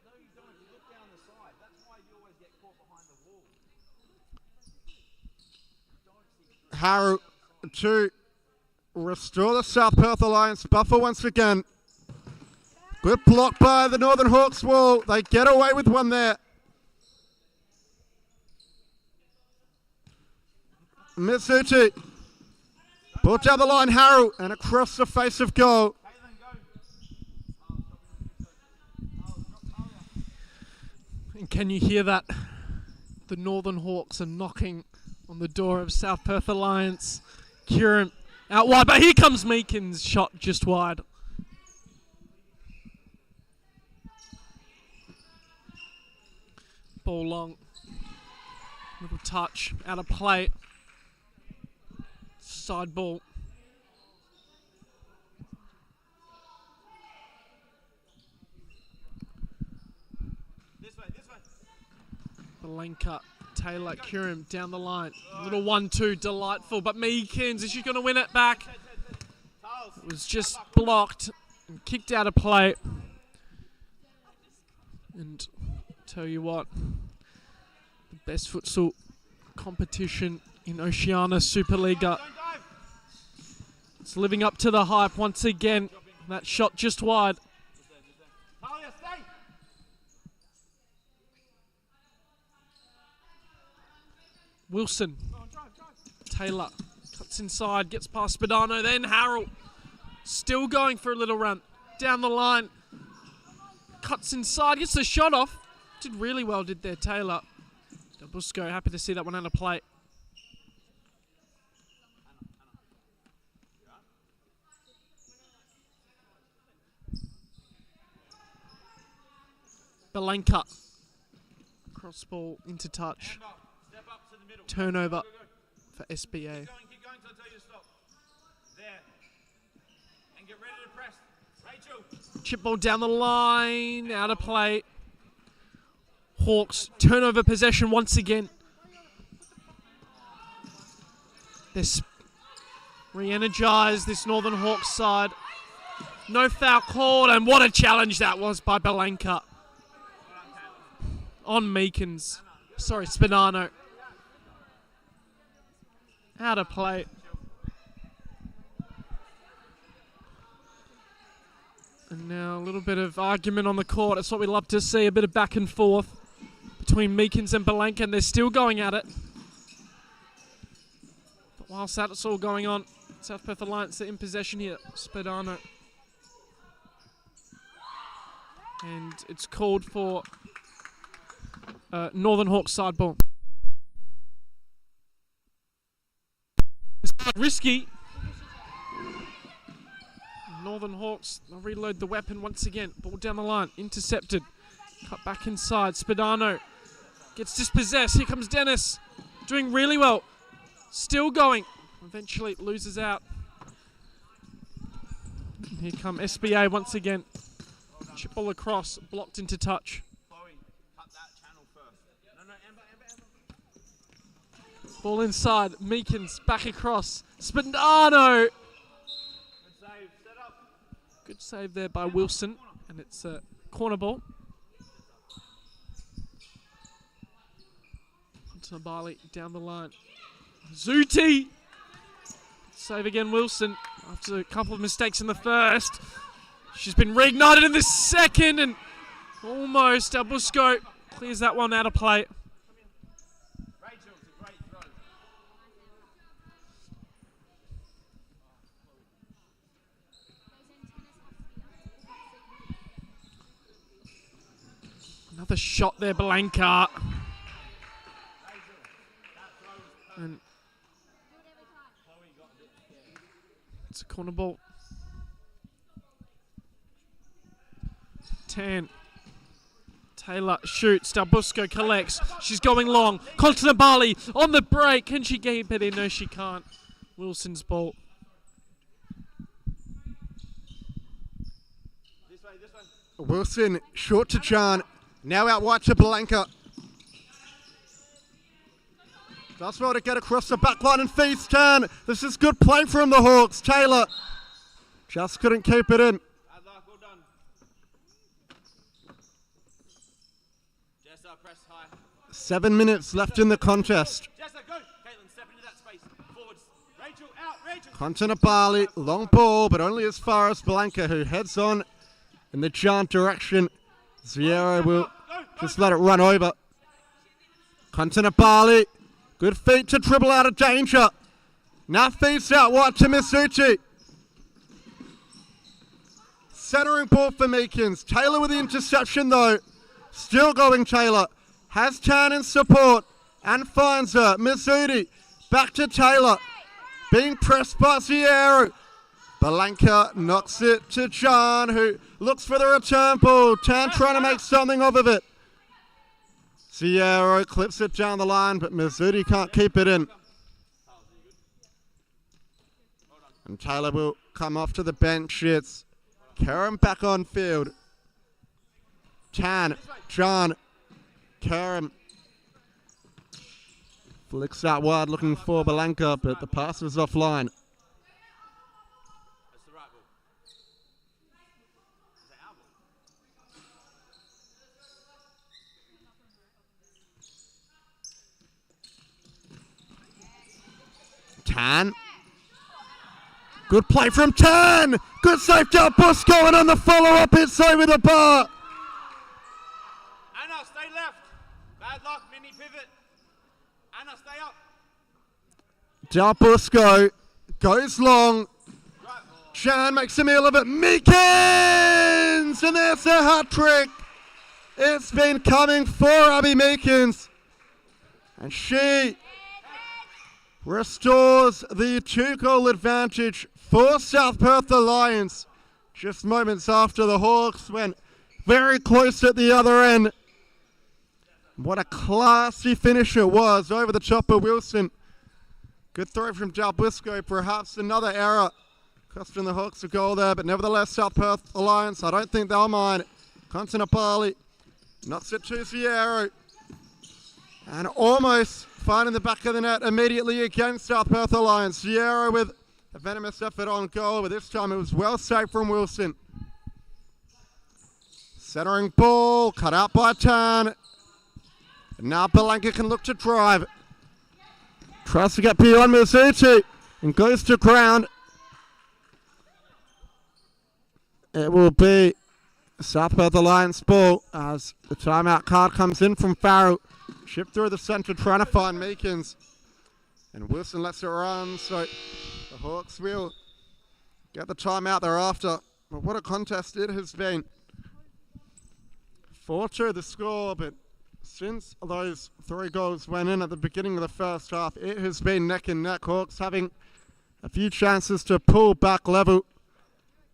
No, you don't. You look down the side. That's why you always get caught behind the wall. Harrow to restore the South Perth Alliance buffer once again. Good block by the Northern Hawks wall. They get away with one there. Mizzuti. Brought down the line, Harrow, and across the face of goal. And can you hear that? The Northern Hawks are knocking on the door of South Perth Alliance. Kieran out wide, but here comes Meekins, shot just wide. Ball long. Little touch, out of play. Side ball. This way, this way. Palenka, Taylor, Kieran down the line. Little 1-2, delightful, but Meekins, is she going to win it back? It was just blocked and kicked out of play. And tell you what, the best futsal competition in Oceania, Supa-Liga. It's living up to the hype once again. That shot just wide. Talia, stay. Wilson. Taylor cuts inside, gets past Spadano, then Harrell. Still going for a little run. Down the line. Cuts inside, gets the shot off. Did really well, did there, Taylor. Busco, happy to see that one out of play. Palenka. Cross ball into touch. Step up to the middle. Turnover Go, go, go. for SBA. Keep going till I tell you to stop. There. And get ready to press. Rachel. Chip ball down the line, out of play. Hawks turnover possession once again. They're re-energized, this Northern Hawks side. No foul called, and what a challenge that was by Palenka. On Meekins. Sorry, Spadano. Out of play. And now a little bit of argument on the court. That's what we love to see, a bit of back and forth between Meekins and Palenka, and they're still going at it. But whilst that's all going on, South Perth Alliance are in possession here. Spadano. And it's called for Northern Hawks side ball. It's quite risky. Northern Hawks, they'll reload the weapon once again. Ball down the line, intercepted. Cut back inside. Spadano gets dispossessed. Here comes Dennis, doing really well. Still going. Eventually loses out. And here come SBA once again. Chip ball across, blocked into touch. Chloe, cut that channel first. No, Amber. Ball inside. Meekins back across. Spadano Good save there by Wilson, and it's a corner ball. Supa-Liga down the line. Zuti! Save again, Wilson. After a couple of mistakes in the first. She's been reignited in the second, and almost Albusco clears that one out of play. Another shot there, Blanca. And it's a corner ball. 10. Taylor shoots. Dalbusco collects. She's going long. Bali on the break. Can she keep it in? No, she can't. Wilson's ball. Wilson short to Chan. Now out wide to Blanca. Does well to get across the back line and feeds Tan. This is good play from the Hawks. Taylor just couldn't keep it in. 7 minutes left in the contest. Bali, long ball, but only as far as Blanca, who heads on in the Chan direction. Zierro will just let it run over. Bali. Good feet to dribble out of danger. Now feeds out wide to Misucci. Centering ball for Meekins. Taylor with the interception though. Still going Taylor. Has Tan in support and finds her. Misucci back to Taylor. Being pressed by Zierro. Blanca knocks it to Chan, who looks for the return ball. Tan trying to make something of it. Zierro clips it down the line, but Misucci can't keep it in. And Taylor will come off to the bench. It's Karen back on field. Tan, Chan, Karen. Flicks out wide looking for Blanca, but the pass is offline. Tan. Good play from Tan. Good save to Bus going on the follow-up. It's over the bar. Anna, stay left. Bad luck, mini pivot. Anna, stay up. Del Busco goes long. Chan makes a meal of it. Meekins! And there's a hat trick. It's been coming for Abby Meekins. And she restores the 2-goal advantage for South Perth Alliance. Just moments after the Hawks went very close at the other end. What a classy finish it was over the top of Wilson. Good throw from Dalbusco, perhaps another error costing the Hawks a goal there, but nevertheless South Perth Alliance, I don't think they'll mind. Bali knocks it to Zierro. And almost finding the back of the net immediately against South Perth Alliance. Zierro with a venomous effort on goal, but this time it was well saved from Wilson. Centering ball, cut out by Tan. And now Blanca can look to drive. Tries to get beyond Misucci and goes to ground. It will be South Perth Alliance ball as the timeout card comes in from Farrell. Chip through the centre, trying to find Meekins. And Wilson lets it run, so the Hawks will get the timeout thereafter. But what a contest it has been. 4-2 the score, but since those 3 goals went in at the beginning of the first half, it has been neck and neck. Hawks having a few chances to pull back level.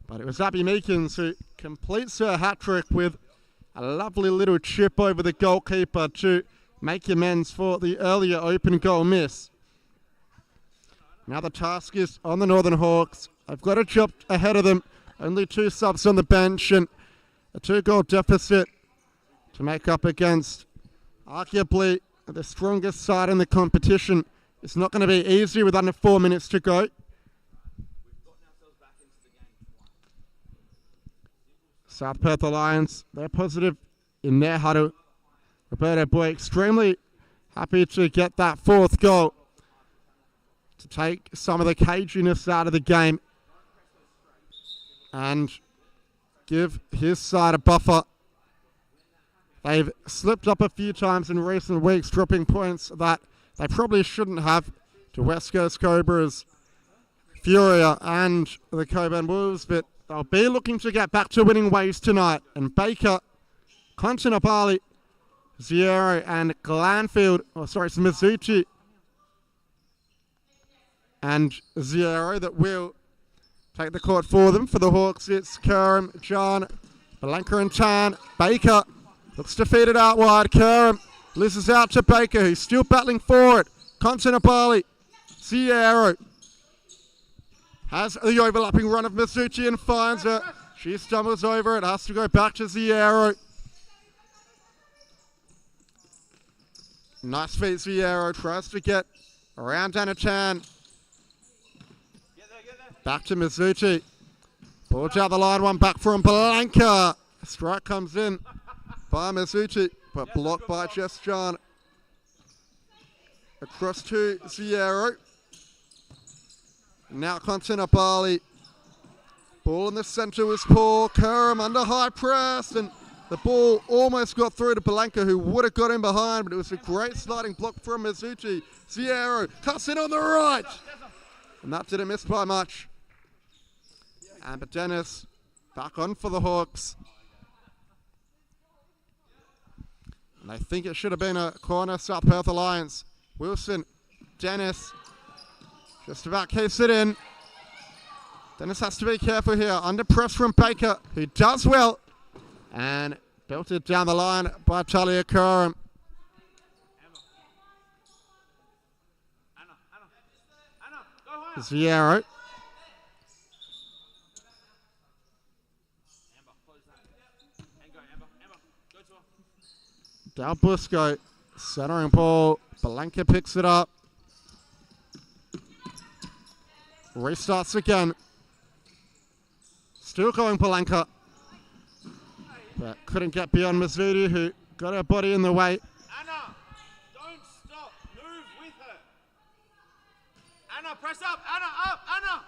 But it was Abby Meekins who completes her hat-trick with a lovely little chip over the goalkeeper to make amends for the earlier open goal miss. Now the task is on the Northern Hawks. I've got a job ahead of them. Only 2 subs on the bench and a 2-goal deficit to make up against arguably the strongest side in the competition. It's not going to be easy with under 4 minutes to go. South Perth Alliance, they're positive in their huddle. Roberto Boy extremely happy to get that fourth goal to take some of the caginess out of the game and give his side a buffer. They've slipped up a few times in recent weeks, dropping points that they probably shouldn't have to West Coast Cobras, Furia and the Coburn Wolves, but they'll be looking to get back to winning ways tonight. And Baker, Kontinapali, Ziero and Glanfield, it's Mizuchi and Ziero that will take the court for them. For the Hawks, it's Kerem, John, Belanka and Tan. Baker looks defeated out wide. Kerem loses out to Baker, who's still battling for it. Kontinapali, Ziero has the overlapping run of Mizuchi and finds her. She stumbles over it, has to go back to Ziero. Nice feet, Ziero tries to get around Danachan. Back to Mizuchi. Ball down the line, one back from Belanka. Strike comes in by Mizuchi, but blocked by Jess John. Across to Ziero. Now Kontinapali. Ball in the centre was poor. Kerem under high press, and the ball almost got through to Belanka, who would have got in behind, but it was a great sliding block from Mizuchi. Ziero cuts in on the right, and that didn't miss by much. Amber Dennis back on for the Hawks. And I think it should have been a corner, South Perth Alliance. Wilson, Dennis, just about keeps it in. Dennis has to be careful here. Under press from Baker, who does well. And belted down the line by Talia Kerem. Ziero. Del Busco, centering ball. Belanka picks it up. Restarts again. Still going Belanka. But couldn't get beyond Mizuti, who got her body in the way. Anna, don't stop. Move with her. Anna, press up. Anna, up. Anna.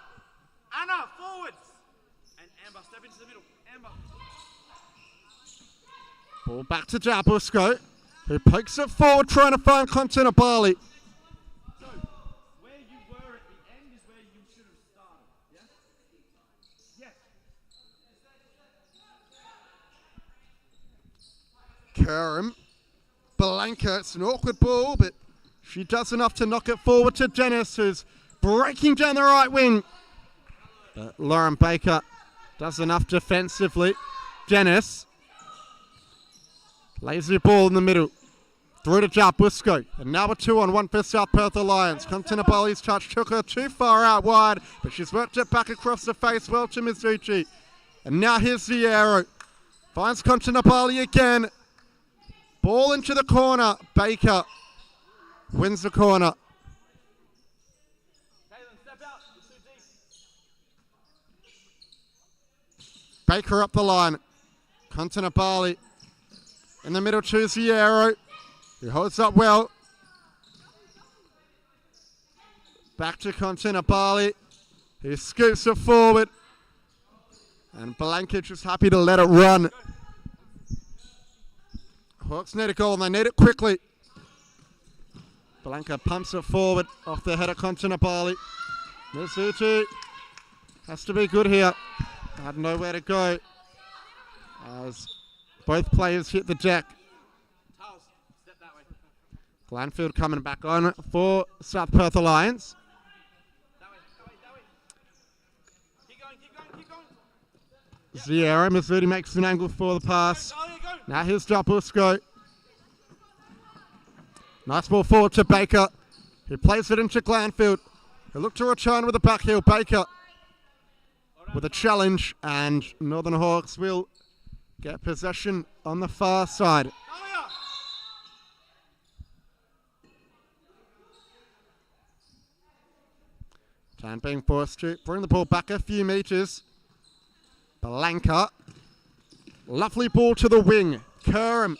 Anna, forwards. And Amber, step into the middle. Amber. Ball back to Dabusco, who pokes it forward, trying to find Kontinapali. So, where you were at the end is where you should have started. Yeah? Yes. Kerem. Belanka, it's an awkward ball, but she does enough to knock it forward to Dennis, who's breaking down the right wing. But Lauren Baker does enough defensively. Dennis. Lazy ball in the middle. Through to Jabusco. And now a 2-on-1 for South Perth Alliance. Kontinapali's touch took her too far out wide, but she's worked it back across the face well to Mizuchi. And now here's Ziero. Finds Kontinapali again. Ball into the corner. Baker wins the corner. Step out. It's too deep. Baker up the line. Kontinapali in the middle to Ziero. He holds up well. Back to Kontinapali. He scoops it forward. And Belanka is happy to let it run. Hawks need a goal and they need it quickly. Belanka pumps it forward off the head of Kontinapali. Mizuti has to be good here. Had nowhere to go as both players hit the deck. Charles, step that way. Glanfield coming back on for South Perth Alliance. That way. Keep going. Ziero, Mizuti makes an angle for the pass. Go. Now here's Jabusco. Nice ball forward to Baker, who plays it into Glanfield. He'll look to return with a back heel. Baker with a challenge, and Northern Hawks will get possession on the far side. Tan being forced to bring the ball back a few metres. Belanka Lovely ball to the wing. Kerem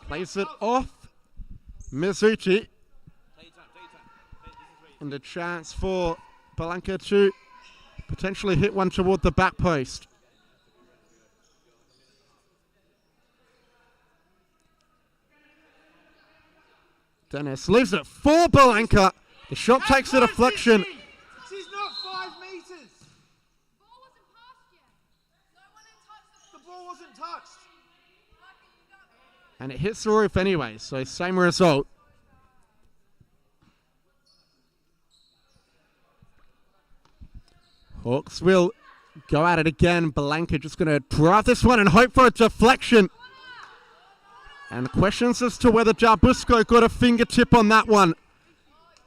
plays it off. Mizuti. And a chance for Blanca to potentially hit one toward the back post. Dennis leaves it for Blanca. The shot takes a deflection. She's not 5 meters. The ball wasn't touched. And it hits the roof anyway, so same result. Hawks will go at it again. Blanca just going to drive this one and hope for a deflection. And questions as to whether Jarbusco got a fingertip on that one.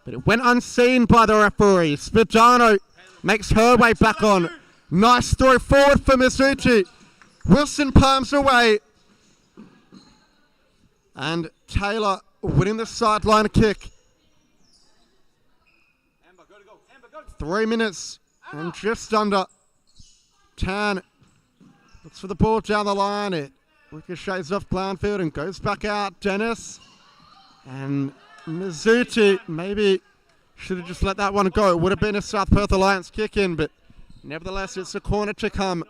But it went unseen by the referee. Spadano makes her way back on. Nice throw forward for Mizuti. Wilson palms away. And Taylor winning the sideline kick. 3 minutes and just under. Tan looks for the ball down the line. It ricochets off Glanfield and goes back out. Dennis and Mizuti maybe should have just let that one go. It would have been a South Perth Alliance kick in, but nevertheless it's a corner to come.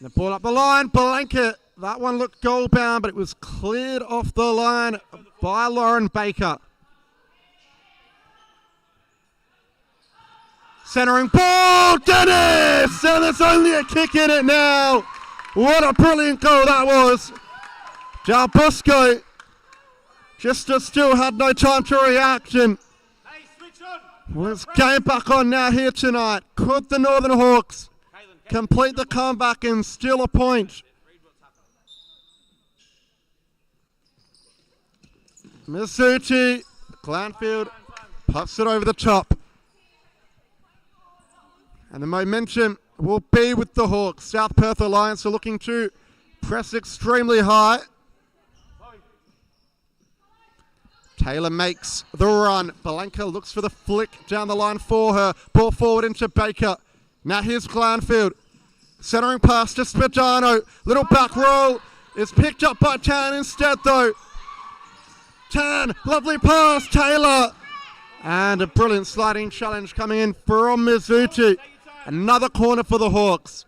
The ball up the line, Blanca. That one looked goal bound, but it was cleared off the line by Lauren Baker. Centering ball, Dennis! And there's only a kick in it now. What a brilliant goal that was. Jarbusco just still had no time to react and was game back on now here tonight. Could the Northern Hawks complete the comeback and steal a point? Mizuti, Glanfield pops it over the top. And the momentum will be with the Hawks. South Perth Alliance are looking to press extremely high. Taylor makes the run. Blanca looks for the flick down the line for her. Ball forward into Baker. Now here's Glanfield. Centering pass to Spadano. Little back roll. It's picked up by Tan instead though. Tan, lovely pass, Taylor. And a brilliant sliding challenge coming in from Mizuti. Another corner for the Hawks.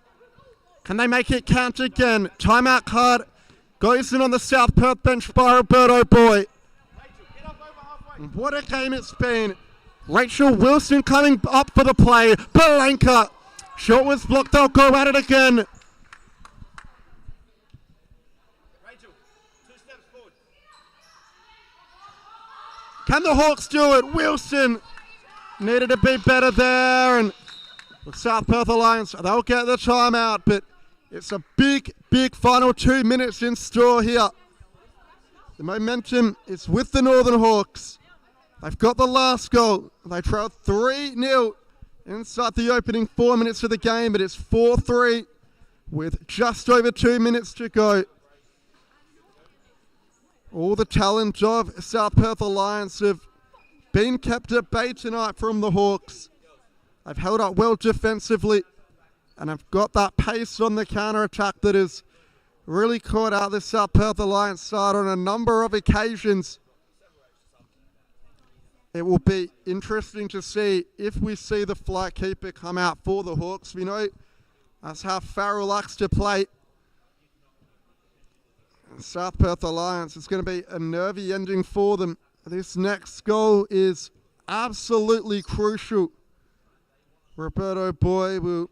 Can they make it count again? Timeout card goes in on the South Perth bench by Roberto Boy. What a game it's been. Rachel Wilson coming up for the play. Blanca. Shot was blocked. They'll go at it again. Rachel, 2 steps forward. Can the Hawks do it? Wilson needed to be better there. And the South Perth Alliance, they'll get the timeout. But it's a big final 2 minutes in store here. The momentum is with the Northern Hawks. They've got the last goal. They trailed 3-0 inside the opening 4 minutes of the game, but it's 4-3 with just over 2 minutes to go. All the talent of South Perth Alliance have been kept at bay tonight from the Hawks. They've held up well defensively and have got that pace on the counter-attack that has really caught out the South Perth Alliance side on a number of occasions. It will be interesting to see if we see the flight keeper come out for the Hawks. We know that's how Farrell likes to play. And South Perth Alliance is going to be a nervy ending for them. This next goal is absolutely crucial. Roberto Boy will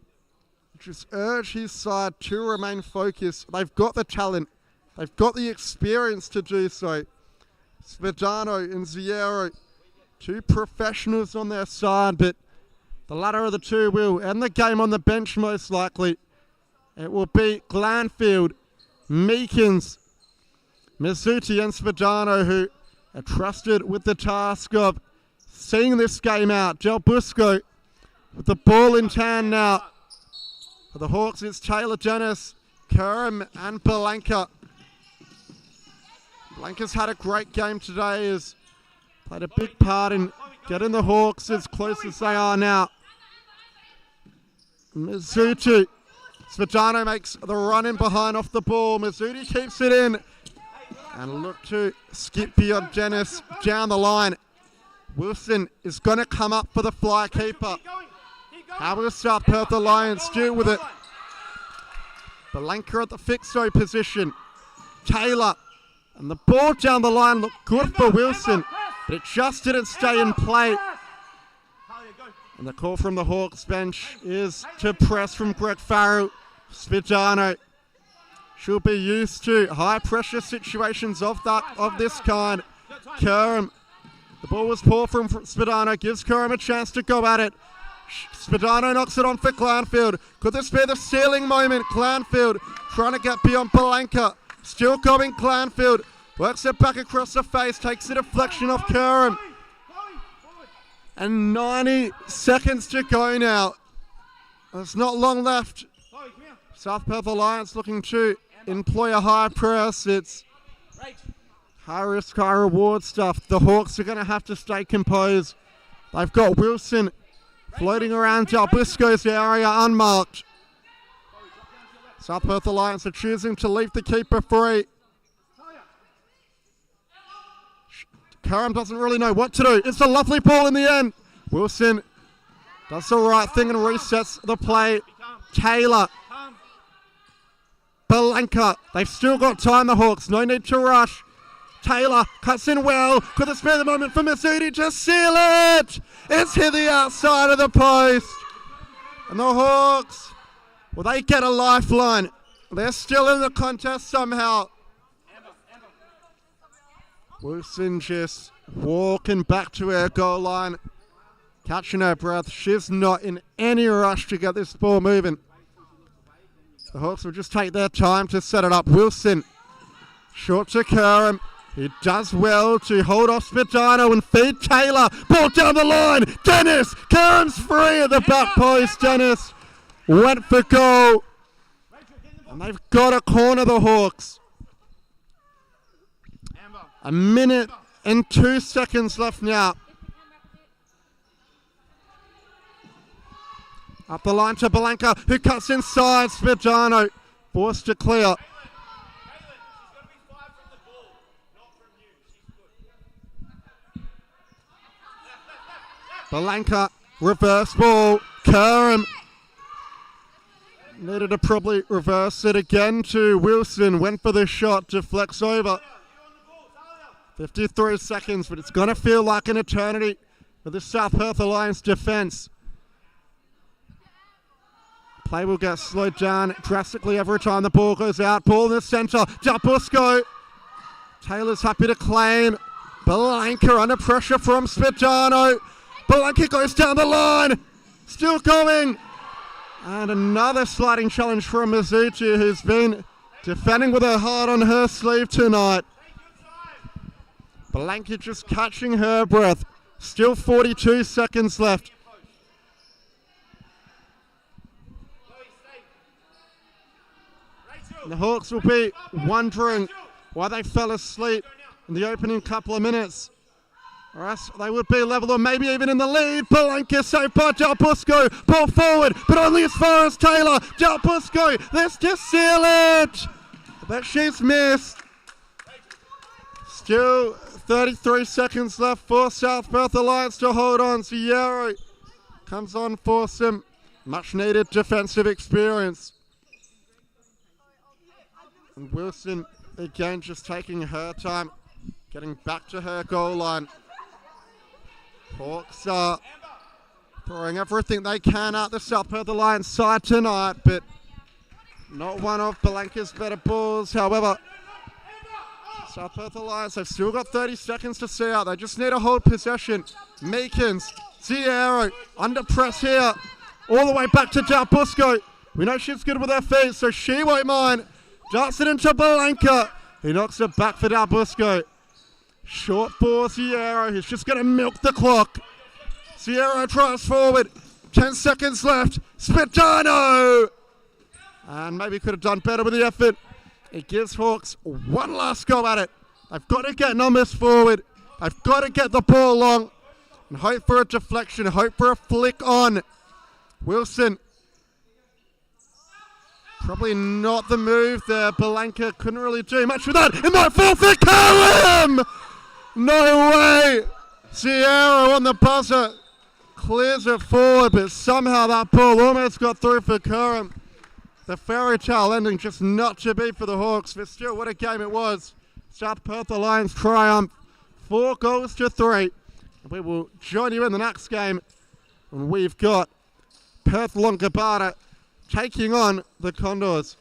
just urge his side to remain focused. They've got the talent. They've got the experience to do so. Svedano and Ziero, 2 professionals on their side, but the latter of the two will end the game on the bench most likely. It will be Glanfield, Meekins, Mizuti and Svedano who are trusted with the task of seeing this game out. Jarbusco with the ball in hand now. For the Hawks, it's Taylor Dennis, Kerem and Belenka. Belenka's had a great game today. Has played a big part in getting the Hawks as close as they are now. Mizuti. Svedano makes the run in behind off the ball. Mizuti keeps it in. And look to skip beyond Dennis down the line. Wilson is going to come up for the fly keeper. How will South Perth Alliance do with it? Belenka at the fixo position. Taylor. And the ball down the line looked good for Wilson, but it just didn't stay in play. And the call from the Hawks bench is to press from Greg Farrell. Svedano should be used to high pressure situations of this kind. Kerem. The ball was poor from Svedano. Gives Kerem a chance to go at it. Svedano knocks it on for Clownfield. Could this be the ceiling moment? Clownfield trying to get beyond Belenka. Still going Clownfield. Works it back across the face. Takes the deflection off Kerem. And 90 seconds to go now. There's not long left. South Perth Alliance looking to employ a high press. It's high risk, high reward stuff. The Hawks are going to have to stay composed. They've got Wilson floating around Dalbisco's area unmarked. South Perth Alliance are choosing to leave the keeper free. Kerem doesn't really know what to do. It's a lovely ball in the end. Wilson does the right thing and resets the play. Taylor. Belenka. They've still got time, the Hawks. No need to rush. Taylor cuts in well. Could this be the moment for Mizuti to seal it? It's hit the outside of the post. And the Hawks, well, they get a lifeline. They're still in the contest somehow. Wilson just walking back to her goal line, catching her breath. She's not in any rush to get this ball moving. The Hawks will just take their time to set it up. Wilson, short to Kerem. He does well to hold off Svedano and feed Taylor. Ball down the line. Dennis. Kerem's free at the back post. Dennis went for goal. And they've got to corner the Hawks. A minute and 2 seconds left now. Up the line to Belenka, who cuts inside. Svedano forced to clear. Belenka, reverse ball. Kerem needed to probably reverse it again to Wilson. Went for the shot, deflects over. 53 seconds, but it's going to feel like an eternity for the South Perth Alliance defence. Play will get slowed down drastically every time the ball goes out. Ball in the centre. Dalbisco. Taylor's happy to claim. Belenka under pressure from Svedano. Belenka goes down the line. Still going. And another sliding challenge from Mizuti, who's been defending with her heart on her sleeve tonight. Belenka just catching her breath. Still 42 seconds left. The Hawks will be wondering why they fell asleep in the opening couple of minutes. Or else they would be level or maybe even in the lead. Belenka saved by Dalbisco. Ball forward, but only as far as Taylor. Dalbisco, let's just seal it. But she's missed. Still 33 seconds left for South Perth Alliance to hold on. Sierra comes on for some much needed defensive experience. And Wilson again just taking her time, getting back to her goal line. Hawks are throwing everything they can at the South Perth Alliance side tonight, but not one of Belenka's better balls. However, South Perth Alliance, they've still got 30 seconds to see out. They just need to hold possession. Meekins, Zierro, under press here. All the way back to Dalbisco. We know she's good with her feet, so she won't mind. Darts it into Belenka. He knocks it back for Dalbisco. Short for Zierro. He's just going to milk the clock. Zierro tries forward. 10 seconds left. Svedano. And maybe could have done better with the effort. It gives Hawks one last go at it. They've got to get numbers forward. They've got to get the ball long. And hope for a deflection. Hope for a flick on. Wilson. Probably not the move there. Belanca couldn't really do much with that. It might fall for Callum! No way! Sierra on the buzzer. Clears it forward, but somehow that ball almost got through for Curran. The fairy tale ending just not to be for the Hawks, but still, what a game it was. South Perth Alliance triumph, 4-3. We will join you in the next game, and we've got Perth Longobarda taking on the Condors.